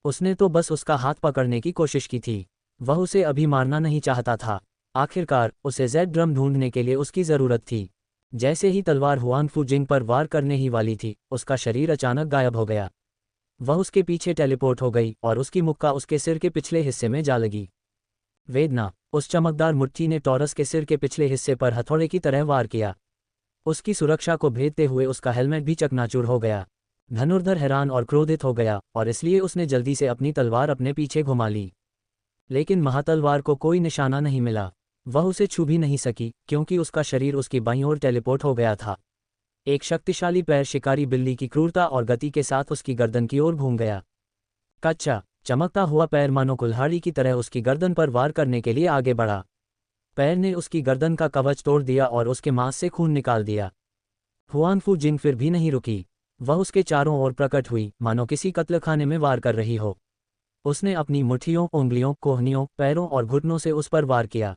उसने तो बस उसका हाथ पकड़ने की कोशिश की थी। वह उसे अभी मारना नहीं चाहता था। आखिरकार उसे जेड ड्रम ढूंढने के लिए उसकी ज़रूरत थी। जैसे ही तलवार हुआनफू जिंग पर वार करने ही वाली थी, उसका शरीर अचानक गायब हो गया। वह उसके पीछे टेलीपोर्ट हो गई और उसकी मुक्का उसके सिर के पिछले हिस्से में जा लगी। वेदना। उस चमकदार मुट्ठी ने टॉरस के सिर के पिछले हिस्से पर हथौड़े की तरह वार किया। उसकी सुरक्षा को भेदते हुए उसका हेलमेट भी चकनाचूर हो गया। धनुर्धर हैरान और क्रोधित हो गया और इसलिए उसने जल्दी से अपनी तलवार अपने पीछे घुमा ली। लेकिन महातलवार को कोई निशाना नहीं मिला। वह उसे छू भी नहीं सकी क्योंकि उसका शरीर उसकी बाईं ओर टेलीपोर्ट हो गया था। एक शक्तिशाली पैर शिकारी बिल्ली की क्रूरता और गति के साथ उसकी गर्दन की ओर घूम गया। कच्चा चमकता हुआ पैर मानो कुल्हाड़ी की तरह उसकी गर्दन पर वार करने के लिए आगे बढ़ा। पैर ने उसकी गर्दन का कवच तोड़ दिया और उसके मांस से खून निकाल दिया। हुआनफू जिंग फिर भी नहीं रुकी। वह उसके चारों ओर प्रकट हुई, मानो किसी कत्लखाने में वार कर रही हो। उसने अपनी मुट्ठियों, उंगलियों, कोहनियों, पैरों और घुटनों से उस पर वार किया।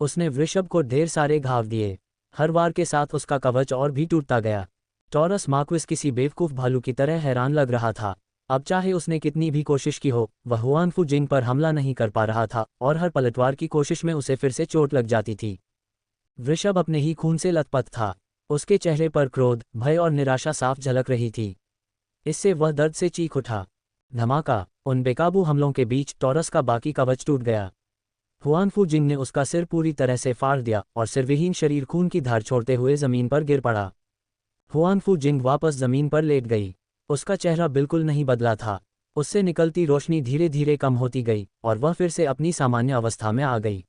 उसने वृषभ को ढेर सारे घाव दिए। हर वार के साथ उसका कवच और भी टूटता गया। टॉरस मार्क्विस किसी बेवकूफ़ भालू की तरह हैरान लग रहा था। अब चाहे उसने कितनी भी कोशिश की हो, वह हुआनफू जिंग पर हमला नहीं कर पा रहा था और हर पलटवार की कोशिश में उसे फिर से चोट लग जाती थी। वृषभ अपने ही खून से लथपथ था। उसके चेहरे पर क्रोध, भय और निराशा साफ झलक रही थी। इससे वह दर्द से चीख उठा। धमाका। उन बेकाबू हमलों के बीच टॉरस का बाकी कवच टूट गया। हुआनफू जिंग ने उसका सिर पूरी तरह से फाड़ दिया और सिरविहीन शरीर खून की धार छोड़ते हुए जमीन पर गिर पड़ा। हुआनफू जिंग वापस जमीन पर लेट गई। उसका चेहरा बिल्कुल नहीं बदला था। उससे निकलती रोशनी धीरे धीरे कम होती गई और वह फिर से अपनी सामान्य अवस्था में आ गई।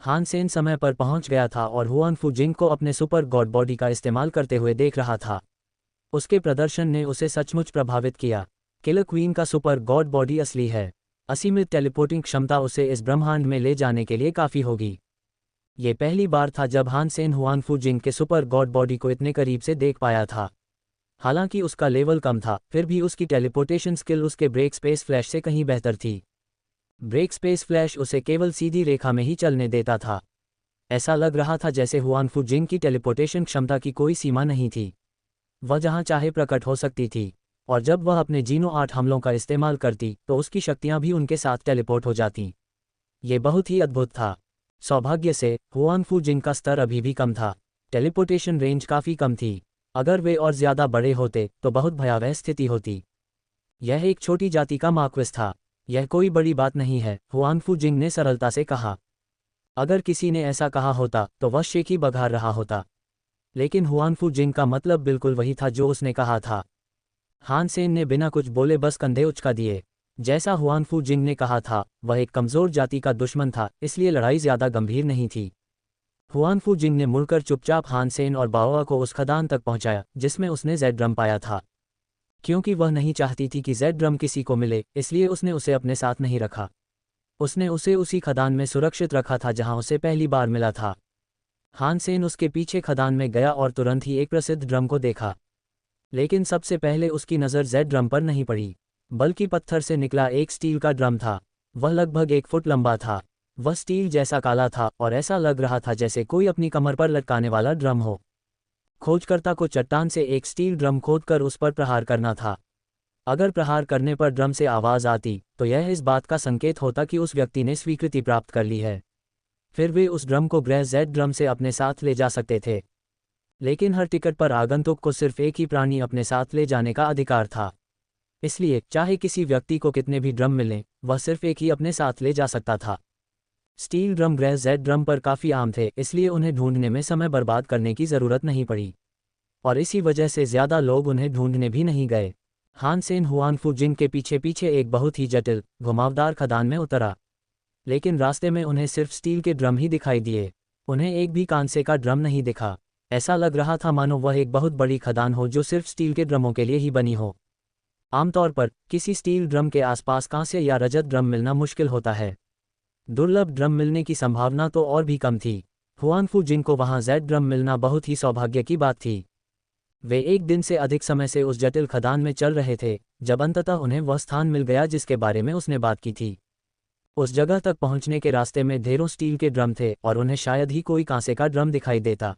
हान सेन समय पर पहुंच गया था और हुआनफू जिंग को अपने सुपर गॉड बॉडी का इस्तेमाल करते हुए देख रहा था। उसके प्रदर्शन ने उसे सचमुच प्रभावित किया। किलर क्वीन का सुपर गॉड बॉडी असली है। असीमित टेलीपोर्टिंग क्षमता उसे इस ब्रह्मांड में ले जाने के लिए काफ़ी होगी। ये पहली बार था जब हान सेन हुआनफू जिंग के सुपर गॉड बॉडी को इतने करीब से देख पाया था। हालांकि उसका लेवल कम था, फिर भी उसकी टेलीपोर्टेशन स्किल उसके ब्रेक स्पेस फ्लैश से कहीं बेहतर थी। ब्रेक स्पेस फ्लैश उसे केवल सीधी रेखा में ही चलने देता था। ऐसा लग रहा था जैसे हुआनफू जिंग की टेलीपोर्टेशन क्षमता की कोई सीमा नहीं थी। वह जहां चाहे प्रकट हो सकती थी, और जब वह अपने जीनो 8 हमलों का इस्तेमाल करती तो उसकी शक्तियां भी उनके साथ टेलीपोर्ट हो जातीं। ये बहुत ही अद्भुत था। सौभाग्य से हुआनफू जिंग का स्तर अभी भी कम था। टेलीपोर्टेशन रेंज काफ़ी कम थी। अगर वे और ज़्यादा बड़े होते तो बहुत भयावह स्थिति होती। यह एक छोटी जाति का मार्क्विस था। यह कोई बड़ी बात नहीं है, हुआनफू जिंग ने सरलता से कहा। अगर किसी ने ऐसा कहा होता तो वह शेखी बघार रहा होता। लेकिन हुआनफू जिंग का मतलब बिल्कुल वही था जो उसने कहा था। हान सेन ने बिना कुछ बोले बस कंधे उचका दिए। जैसा हुआनफू जिंग ने कहा था, वह एक कमज़ोर जाति का दुश्मन था, इसलिए लड़ाई ज़्यादा गंभीर नहीं थी। हुआनफू जिंग ने मुड़कर चुपचाप हान सेन और बाओआ को उस खदान तक पहुंचाया जिसमें उसने जेड ड्रम पाया था। क्योंकि वह नहीं चाहती थी कि जेड ड्रम किसी को मिले, इसलिए उसने उसे अपने साथ नहीं रखा। उसने उसे उसी खदान में सुरक्षित रखा था जहां उसे पहली बार मिला था। हान सेन उसके पीछे खदान में गया और तुरंत ही एक प्रसिद्ध ड्रम को देखा। लेकिन सबसे पहले उसकी नज़र जेड ड्रम पर नहीं पड़ी, बल्कि पत्थर से निकला एक स्टील का ड्रम था। वह लगभग 1 फुट लंबा था। वह स्टील जैसा काला था और ऐसा लग रहा था जैसे कोई अपनी कमर पर लटकाने वाला ड्रम हो। खोजकर्ता को चट्टान से एक स्टील ड्रम खोदकर उस पर प्रहार करना था। अगर प्रहार करने पर ड्रम से आवाज़ आती तो यह इस बात का संकेत होता कि उस व्यक्ति ने स्वीकृति प्राप्त कर ली है। फिर वे उस ड्रम को ग्रह जेड ड्रम से अपने साथ ले जा सकते थे। लेकिन हर टिकट पर आगंतुक को सिर्फ एक ही प्राणी अपने साथ ले जाने का अधिकार था। इसलिए चाहे किसी व्यक्ति को कितने भी ड्रम मिलें, वह सिर्फ एक ही अपने साथ ले जा सकता था। स्टील ड्रम ग्रह जेड ड्रम पर काफ़ी आम थे, इसलिए उन्हें ढूंढने में समय बर्बाद करने की ज़रूरत नहीं पड़ी, और इसी वजह से ज़्यादा लोग उन्हें ढूंढने भी नहीं गए। हान सेन हुआनफू जिंग के पीछे पीछे एक बहुत ही जटिल, घुमावदार खदान में उतरा, लेकिन रास्ते में उन्हें सिर्फ स्टील के ड्रम ही दिखाई दिए। उन्हें एक भी कांसे का ड्रम नहीं दिखा। ऐसा लग रहा था मानो वह एक बहुत बड़ी खदान हो जो सिर्फ स्टील के ड्रमों के लिए ही बनी हो। आमतौर पर किसी स्टील ड्रम के आसपास कांस्य या रजत ड्रम मिलना मुश्किल होता है। दुर्लभ ड्रम मिलने की संभावना तो और भी कम थी। हुआनफू जिन को वहां जेड ड्रम मिलना बहुत ही सौभाग्य की बात थी। वे एक दिन से अधिक समय से उस जटिल खदान में चल रहे थे, जब अंततः उन्हें वह स्थान मिल गया जिसके बारे में उसने बात की थी। उस जगह तक पहुंचने के रास्ते में ढेरों स्टील के ड्रम थे और उन्हें शायद ही कोई कांसे का ड्रम दिखाई देता।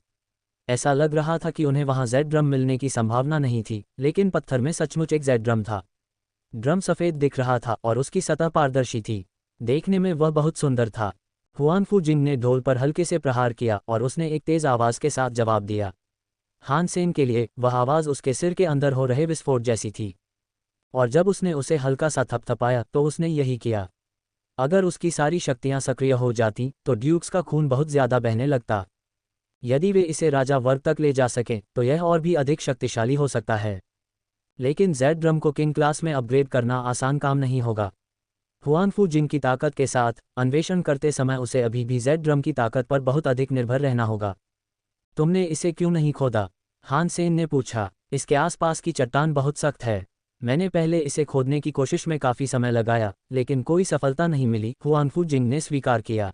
ऐसा लग रहा था कि उन्हें वहां जेड ड्रम मिलने की संभावना नहीं थी, लेकिन पत्थर में सचमुच एक जेड ड्रम था। ड्रम सफ़ेद दिख रहा था और उसकी सतह पारदर्शी थी। देखने में वह बहुत सुंदर था। हुआनफू जिंग ने ढोल पर हल्के से प्रहार किया और उसने एक तेज आवाज़ के साथ जवाब दिया। हान सेन के लिए वह आवाज़ उसके सिर के अंदर हो रहे विस्फोट जैसी थी, और जब उसने उसे हल्का सा थपथपाया तो उसने यही किया। अगर उसकी सारी शक्तियां सक्रिय हो जाती तो ड्यूक्स का खून बहुत ज़्यादा बहने लगता। यदि वे इसे राजा वर्ग तक ले जा सकें तो यह और भी अधिक शक्तिशाली हो सकता है। लेकिन जेड ड्रम को किंग क्लास में अपग्रेड करना आसान काम नहीं होगा। हुआनफू जिन की ताकत के साथ अन्वेषण करते समय उसे अभी भी जेड ड्रम की ताकत पर बहुत अधिक निर्भर रहना होगा। तुमने इसे क्यों नहीं खोदा? हान सेन ने पूछा। इसके आसपास की चट्टान बहुत सख्त है। मैंने पहले इसे खोदने की कोशिश में काफ़ी समय लगाया, लेकिन कोई सफलता नहीं मिली, हुआनफू जिंग ने स्वीकार किया।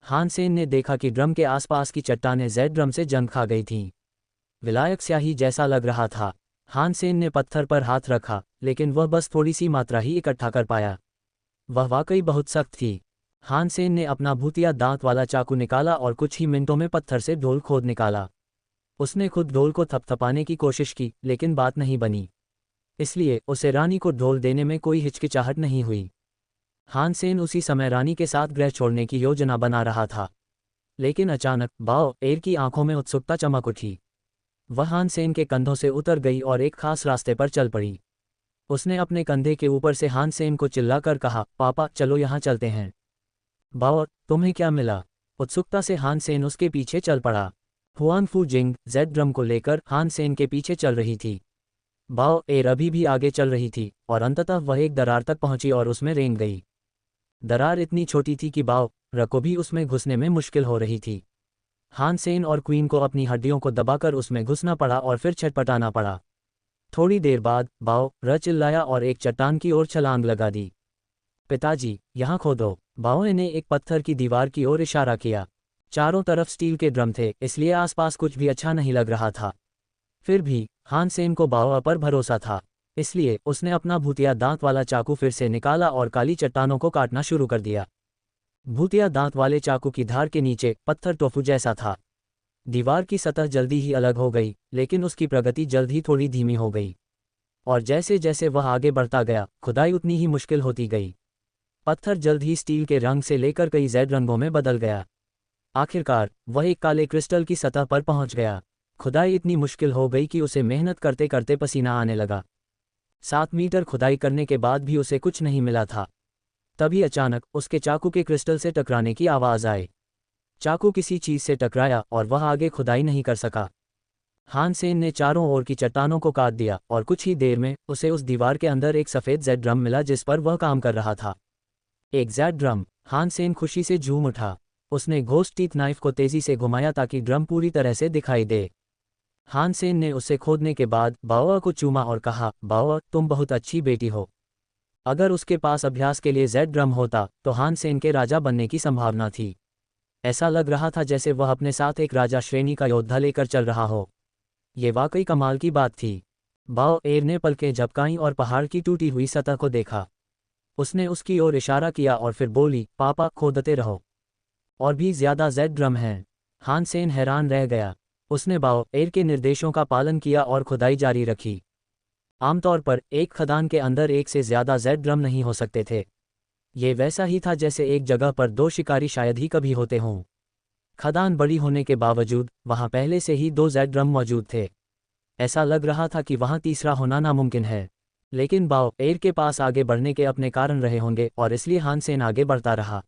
हान सेन ने देखा कि ड्रम के आसपास की चट्टानें जेड ड्रम से जंग खा गई थीं। विलायक स्याही जैसा लग रहा था। हान सेन ने पत्थर पर हाथ रखा, लेकिन वह बस थोड़ी सी मात्रा ही इकट्ठा कर पाया। वह वाकई बहुत सख्त थी। हान सेन ने अपना भूतिया दांत वाला चाकू निकाला और कुछ ही मिनटों में पत्थर से ढोल खोद निकाला। उसने खुद ढोल को थपथपाने की कोशिश की, लेकिन बात नहीं बनी। इसलिए उसे रानी को ढोल देने में कोई हिचकिचाहट नहीं हुई। हान सेन उसी समय रानी के साथ ग्रह छोड़ने की योजना बना रहा था। लेकिन अचानक बाओ एर की आंखों में उत्सुकता चमक उठी। वह हान सेन के कंधों से उतर गई और एक खास रास्ते पर चल पड़ी। उसने अपने कंधे के ऊपर से हान सेन को चिल्लाकर कहा, पापा चलो यहाँ चलते हैं। बाओ तुम्हें क्या मिला? उत्सुकता से हान सेन उसके पीछे चल पड़ा। हुआनफू जिंग जेड ड्रम को लेकर हान सेन के पीछे चल रही थी। बाओ एर अभी भी आगे चल रही थी और अंततः वह एक दरार तक पहुंची और उसमें रेंग गई। दरार इतनी छोटी थी कि बाओ र को भी उसमें घुसने में मुश्किल हो रही थी। हान सेन और क्वीन को अपनी हड्डियों को दबाकर उसमें घुसना पड़ा और फिर छटपटाना पड़ा। थोड़ी देर बाद बाओ र चिल्लाया और एक चट्टान की ओर छलांग लगा दी। पिताजी यहाँ खोदो। बाओ ने एक पत्थर की दीवार की ओर इशारा किया। चारों तरफ स्टील के ड्रम थे, इसलिए आसपास कुछ भी अच्छा नहीं लग रहा था। फिर भी हान सेन को बाओ पर भरोसा था, इसलिए उसने अपना भूतिया दांत वाला चाकू फिर से निकाला और काली चट्टानों को काटना शुरू कर दिया। भूतिया दांत वाले चाकू की धार के नीचे पत्थर टोफू जैसा था। दीवार की सतह जल्दी ही अलग हो गई, लेकिन उसकी प्रगति जल्द ही थोड़ी धीमी हो गई। और जैसे जैसे वह आगे बढ़ता गया, खुदाई उतनी ही मुश्किल होती गई। पत्थर जल्द ही स्टील के रंग से लेकर कई जेड रंगों में बदल गया। आखिरकार वह एक काले क्रिस्टल की सतह पर पहुंच गया। खुदाई इतनी मुश्किल हो गई कि उसे मेहनत करते करते पसीना आने लगा। 7 मीटर खुदाई करने के बाद भी उसे कुछ नहीं मिला था। तभी अचानक उसके चाकू के क्रिस्टल से टकराने की आवाज़ आई। चाकू किसी चीज़ से टकराया और वह आगे खुदाई नहीं कर सका। हान सेन ने चारों ओर की चट्टानों को काट दिया और कुछ ही देर में उसे उस दीवार के अंदर एक सफ़ेद जेड ड्रम मिला जिस पर वह काम कर रहा था। एक जेड ड्रम। हान सेन खुशी से झूम उठा। उसने घोस्ट टीथ नाइफ को तेज़ी से घुमाया ताकि ड्रम पूरी तरह से दिखाई दे। हान सेन ने उसे खोदने के बाद बाओ को चूमा और कहा, बाओ तुम बहुत अच्छी बेटी हो। अगर उसके पास अभ्यास के लिए जेड ड्रम होता तो हान सेन के राजा बनने की संभावना थी। ऐसा लग रहा था जैसे वह अपने साथ एक राजा श्रेणी का योद्धा लेकर चल रहा हो। ये वाकई कमाल की बात थी। बाओ एर ने पलकें झपकाईं और पहाड़ की टूटी हुई सतह को देखा। उसने उसकी ओर इशारा किया और फिर बोली, पापा खोदते रहो। और भी ज़्यादा जेड ड्रम हैं। हान सेन हैरान रह गया। उसने बाओ एर के निर्देशों का पालन किया और खुदाई जारी रखी। आमतौर पर एक खदान के अंदर एक से ज़्यादा जेड ड्रम नहीं हो सकते थे। ये वैसा ही था जैसे एक जगह पर 2 शिकारी शायद ही कभी होते हों। खदान बड़ी होने के बावजूद वहाँ पहले से ही 2 जेड ड्रम मौजूद थे। ऐसा लग रहा था कि वहाँ तीसरा होना नामुमकिन है। लेकिन बाओ एर के पास आगे बढ़ने के अपने कारण रहे होंगे और इसलिए हान सेन आगे बढ़ता रहा।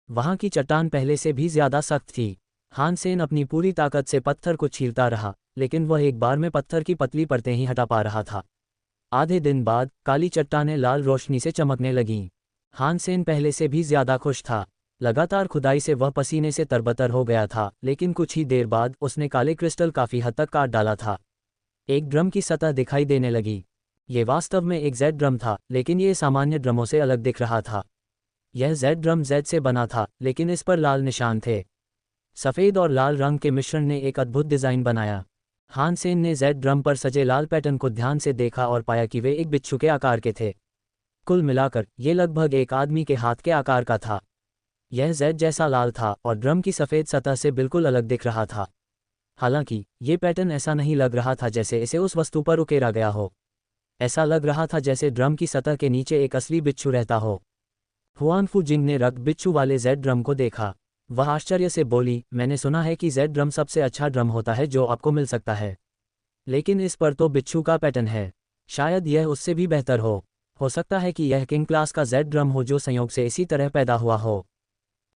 वहाँ की चट्टान पहले से भी ज़्यादा सख्त थी। हान सेन अपनी पूरी ताकत से पत्थर को छीलता रहा, लेकिन वह एक बार में पत्थर की पतली परतें ही हटा पा रहा था। आधे दिन बाद काली चट्टानें लाल रोशनी से चमकने लगीं। हान सेन पहले से भी ज़्यादा खुश था। लगातार खुदाई से वह पसीने से तरबतर हो गया था, लेकिन कुछ ही देर बाद उसने काले क्रिस्टल काफ़ी हद तक काट डाला था। एक ड्रम की सतह दिखाई देने लगी। ये वास्तव में एक जेड ड्रम था, लेकिन ये सामान्य ड्रमों से अलग दिख रहा था। यह जेड ड्रम जेड से बना था, लेकिन इस पर लाल निशान थे। सफ़ेद और लाल रंग के मिश्रण ने एक अद्भुत डिज़ाइन बनाया। हान सेन ने जेड ड्रम पर सजे लाल पैटर्न को ध्यान से देखा और पाया कि वे एक बिच्छू के आकार के थे। कुल मिलाकर ये लगभग एक आदमी के हाथ के आकार का था। यह जेड जैसा लाल था और ड्रम की सफ़ेद सतह से बिल्कुल अलग दिख रहा था। हालांकि ये पैटर्न ऐसा नहीं लग रहा था जैसे इसे उस वस्तु पर उकेरा गया हो। ऐसा लग रहा था जैसे ड्रम की सतह के नीचे एक असली बिच्छू रहता हो। हुआनफू जिंग ने रक्त बिच्छू वाले जेड ड्रम को देखा। वह आश्चर्य से बोली, मैंने सुना है कि जेड ड्रम सबसे अच्छा ड्रम होता है जो आपको मिल सकता है, लेकिन इस पर तो बिच्छू का पैटर्न है। शायद यह उससे भी बेहतर हो सकता है कि यह किंग क्लास का जेड ड्रम हो जो संयोग से इसी तरह पैदा हुआ हो।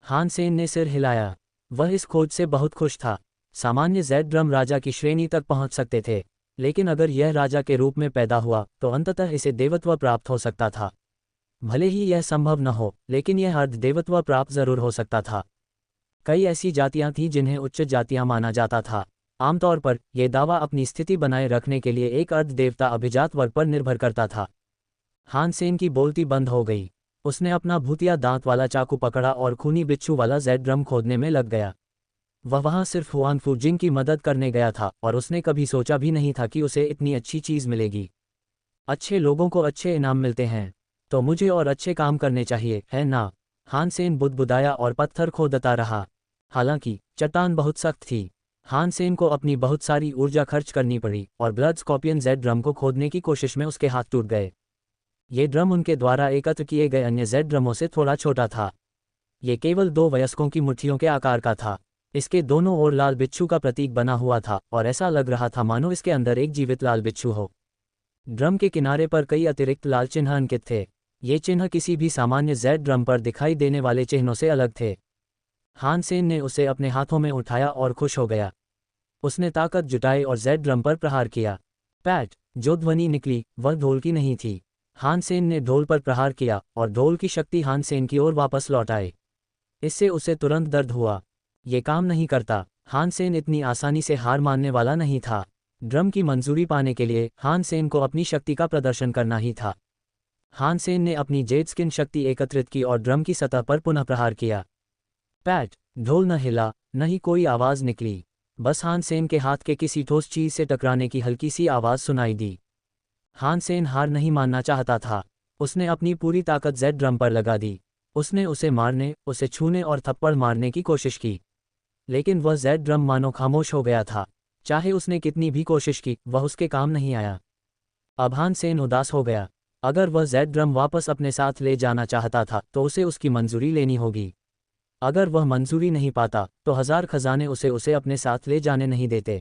हान सेन ने सिर हिलाया। वह इस खोज से बहुत खुश था। सामान्य जेड ड्रम राजा की श्रेणी तक पहुंच सकते थे, लेकिन अगर यह राजा के रूप में पैदा हुआ तो अंततः इसे देवत्व प्राप्त हो सकता था। भले ही यह संभव न हो, लेकिन यह अर्ध देवत्व प्राप्त जरूर हो सकता था। कई ऐसी जातियां थीं जिन्हें उच्च जातियां माना जाता था। आमतौर पर यह दावा अपनी स्थिति बनाए रखने के लिए एक अर्ध देवता अभिजात वर्ग पर निर्भर करता था। हान सेन की बोलती बंद हो गई। उसने अपना भूतिया दांत वाला चाकू पकड़ा और खूनी बिच्छू वाला जेड ड्रम खोदने में लग गया। वह वहां सिर्फ हुआनफू जिंग की मदद करने गया था और उसने कभी सोचा भी नहीं था कि उसे इतनी अच्छी चीज़ मिलेगी। अच्छे लोगों को अच्छे इनाम मिलते हैं, तो मुझे और अच्छे काम करने चाहिए, है ना? हान सेन बुदबुदाया और पत्थर खोदता रहा। हालांकि चट्टान बहुत सख्त थी। हान सेन को अपनी बहुत सारी ऊर्जा खर्च करनी पड़ी और ब्लड स्कॉर्पियन जेड ड्रम को खोदने की कोशिश में उसके हाथ टूट गए। ये ड्रम उनके द्वारा एकत्र किए गए अन्य जेड ड्रमों से थोड़ा छोटा था। ये केवल 2 वयस्कों की मुट्ठियों के आकार का था। इसके दोनों ओर लाल बिच्छू का प्रतीक बना हुआ था और ऐसा लग रहा था मानो इसके अंदर एक जीवित लाल बिच्छू हो। ड्रम के किनारे पर कई अतिरिक्त लाल चिन्ह अंकित थे। ये चिन्ह किसी भी सामान्य जेड ड्रम पर दिखाई देने वाले चिन्हों से अलग थे। हान सेन ने उसे अपने हाथों में उठाया और खुश हो गया। उसने ताकत जुटाई और जेड ड्रम पर प्रहार किया। पैट! जो ध्वनि निकली वह ढोल की नहीं थी। हान सेन ने ढोल पर प्रहार किया और ढोल की शक्ति हान सेन की ओर वापस लौट आई। इससे उसे तुरंत दर्द हुआ। ये काम नहीं करता। हान सेन इतनी आसानी से हार मानने वाला नहीं था। ड्रम की मंजूरी पाने के लिए हान सेन को अपनी शक्ति का प्रदर्शन करना ही था। हान सेन ने अपनी जेड स्किन शक्ति एकत्रित की और ड्रम की सतह पर पुनः प्रहार किया। पैट! ढोल न हिला, न ही कोई आवाज़ निकली। बस हान सेन के हाथ के किसी ठोस चीज़ से टकराने की हल्की सी आवाज़ सुनाई दी। हान सेन हार नहीं मानना चाहता था। उसने अपनी पूरी ताकत जेड ड्रम पर लगा दी। उसने उसे मारने, उसे छूने और थप्पड़ मारने की कोशिश की, लेकिन वह जेड ड्रम मानो खामोश हो गया था। चाहे उसने कितनी भी कोशिश की, वह उसके काम नहीं आया। अब हान सेन उदास हो गया। अगर वह जेड ड्रम वापस अपने साथ ले जाना चाहता था तो उसे उसकी मंजूरी लेनी होगी। अगर वह मंजूरी नहीं पाता तो 1000 खजाने उसे अपने साथ ले जाने नहीं देते।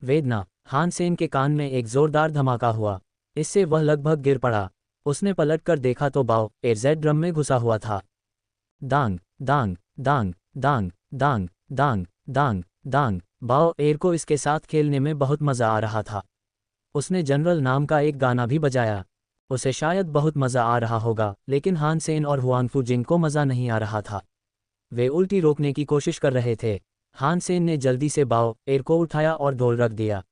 वेदना! हान सेन के कान में एक जोरदार धमाका हुआ। इससे वह लगभग गिर पड़ा। उसने पलटकर देखा तो बाव एयर जेड ड्रम में घुसा हुआ था। दांग दांग दांग दांग दांग दांग दांग दांग। बाव एयर को इसके साथ खेलने में बहुत मज़ा आ रहा था। उसने जनरल नाम का एक गाना भी बजाया। उसे शायद बहुत मज़ा आ रहा होगा, लेकिन हान सेन और हुआनफू जिंग को मज़ा नहीं आ रहा था। वे उल्टी रोकने की कोशिश कर रहे थे। हान सेन ने जल्दी से बाव एयर को उठाया और ढोल रख दिया।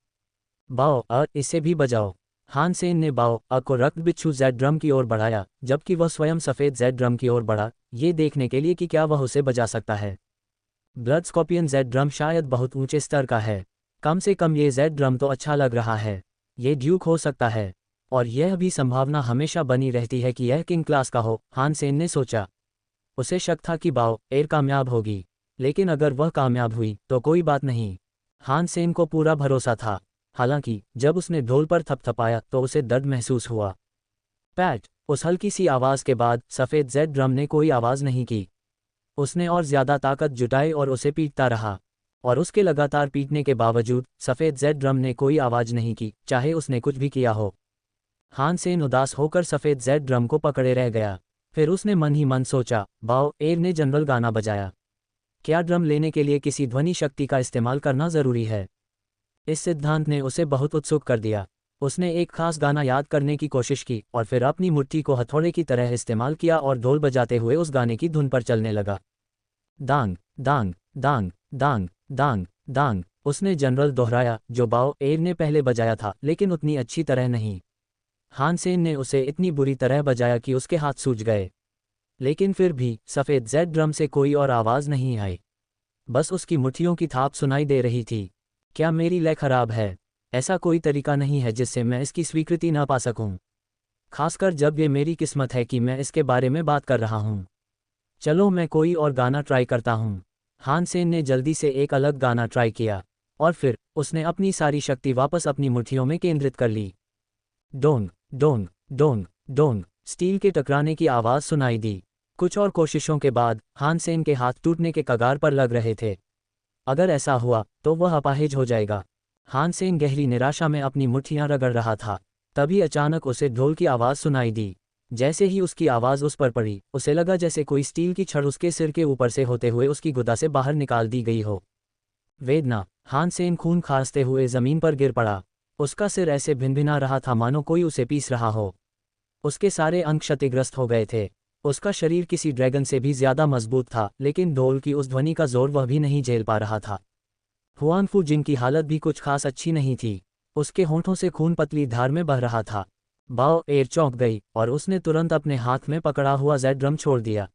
बाव इसे भी बजाओ। हान सेन ने बाव को रक्त बिच्छू जेड ड्रम की ओर बढ़ाया, जबकि वह स्वयं सफ़ेद जेड ड्रम की ओर बढ़ा, ये देखने के लिए कि क्या वह उसे बजा सकता है। ब्लड स्कॉर्पियन जेड ड्रम शायद बहुत ऊंचे स्तर का है। कम से कम ये जेड ड्रम तो अच्छा लग रहा है। ये ड्यूक हो सकता है, और यह भी संभावना हमेशा बनी रहती है कि यह किंग क्लास का हो, हान सेन ने सोचा। उसे शक था कि बाव एयर कामयाब होगी, लेकिन अगर वह कामयाब हुई तो कोई बात नहीं। हान सेन को पूरा भरोसा था। हालांकि जब उसने ढोल पर थपथपाया तो उसे दर्द महसूस हुआ। पैट! उस हल्की सी आवाज़ के बाद सफ़ेद जेड ड्रम ने कोई आवाज़ नहीं की। उसने और ज़्यादा ताकत जुटाई और उसे पीटता रहा, और उसके लगातार पीटने के बावजूद सफ़ेद जेड ड्रम ने कोई आवाज़ नहीं की, चाहे उसने कुछ भी किया हो। हान सेन उदास होकर सफ़ेद जेड ड्रम को पकड़े रह गया। फिर उसने मन ही मन सोचा, बाव एयर ने जनरल गाना बजाया। क्या ड्रम लेने के लिए किसी ध्वनि शक्ति का इस्तेमाल करना ज़रूरी है? इस सिद्धांत ने उसे बहुत उत्सुक कर दिया। उसने एक खास गाना याद करने की कोशिश की और फिर अपनी मुट्ठी को हथौड़े की तरह इस्तेमाल किया और ढोल बजाते हुए उस गाने की धुन पर चलने लगा। दांग दांग दांग दांग दांग दांग। उसने जनरल दोहराया, जो बाव एयर ने पहले बजाया था, लेकिन उतनी अच्छी तरह नहीं। हान सेन ने उसे इतनी बुरी तरह बजाया कि उसके हाथ सूज गए। लेकिन फिर भी सफ़ेद जेड ड्रम से कोई और आवाज़ नहीं आई। बस उसकी मुट्ठियों की थाप सुनाई दे रही थी। क्या मेरी लय खराब है? ऐसा कोई तरीका नहीं है जिससे मैं इसकी स्वीकृति ना पा सकूं। खासकर जब ये मेरी किस्मत है कि मैं इसके बारे में बात कर रहा हूं। चलो मैं कोई और गाना ट्राई करता हूं। हान सेन ने जल्दी से एक अलग गाना ट्राई किया और फिर उसने अपनी सारी शक्ति वापस अपनी मुट्ठियों में केंद्रित कर ली। डोंग डोंग डोंग डोंग स्टील के टकराने की आवाज़ सुनाई दी। कुछ और कोशिशों के बाद हान सेन के हाथ टूटने के कगार पर लग रहे थे। अगर ऐसा हुआ तो वह अपाहिज हो जाएगा। हान सेन गहरी निराशा में अपनी मुट्ठियां रगड़ रहा था। तभी अचानक उसे ढोल की आवाज़ सुनाई दी। जैसे ही उसकी आवाज़ उस पर पड़ी, उसे लगा जैसे कोई स्टील की छड़ उसके सिर के ऊपर से होते हुए उसकी गुदा से बाहर निकाल दी गई हो। वेदना। हान सेन खून खांसते हुए ज़मीन पर गिर पड़ा। उसका सिर ऐसे भिनभिना रहा था मानो कोई उसे पीस रहा हो। उसके सारे अंग क्षतिग्रस्त हो गए थे। उसका शरीर किसी ड्रैगन से भी ज्यादा मजबूत था, लेकिन ढोल की उस ध्वनि का जोर वह भी नहीं झेल पा रहा था। हुआनफू जिंग की हालत भी कुछ खास अच्छी नहीं थी। उसके होंठों से खून पतली धार में बह रहा था। बाओ एर चौंक गई और उसने तुरंत अपने हाथ में पकड़ा हुआ जेड ड्रम छोड़ दिया।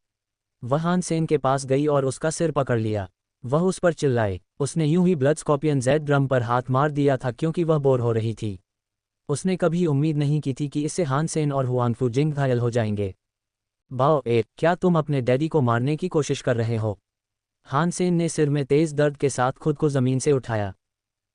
वह हान सेन के पास गई और उसका सिर पकड़ लिया। वह उस पर चिल्लाए। उसने यूं ही ब्लड स्कॉर्पियन जेड ड्रम पर हाथ मार दिया था क्योंकि वह बोर हो रही थी। उसने कभी उम्मीद नहीं की थी कि इससे हान सेन और हुआनफू जिंग घायल हो जाएंगे। बाओ एर, क्या तुम अपने डैडी को मारने की कोशिश कर रहे हो? हान सेन ने सिर में तेज दर्द के साथ खुद को जमीन से उठाया।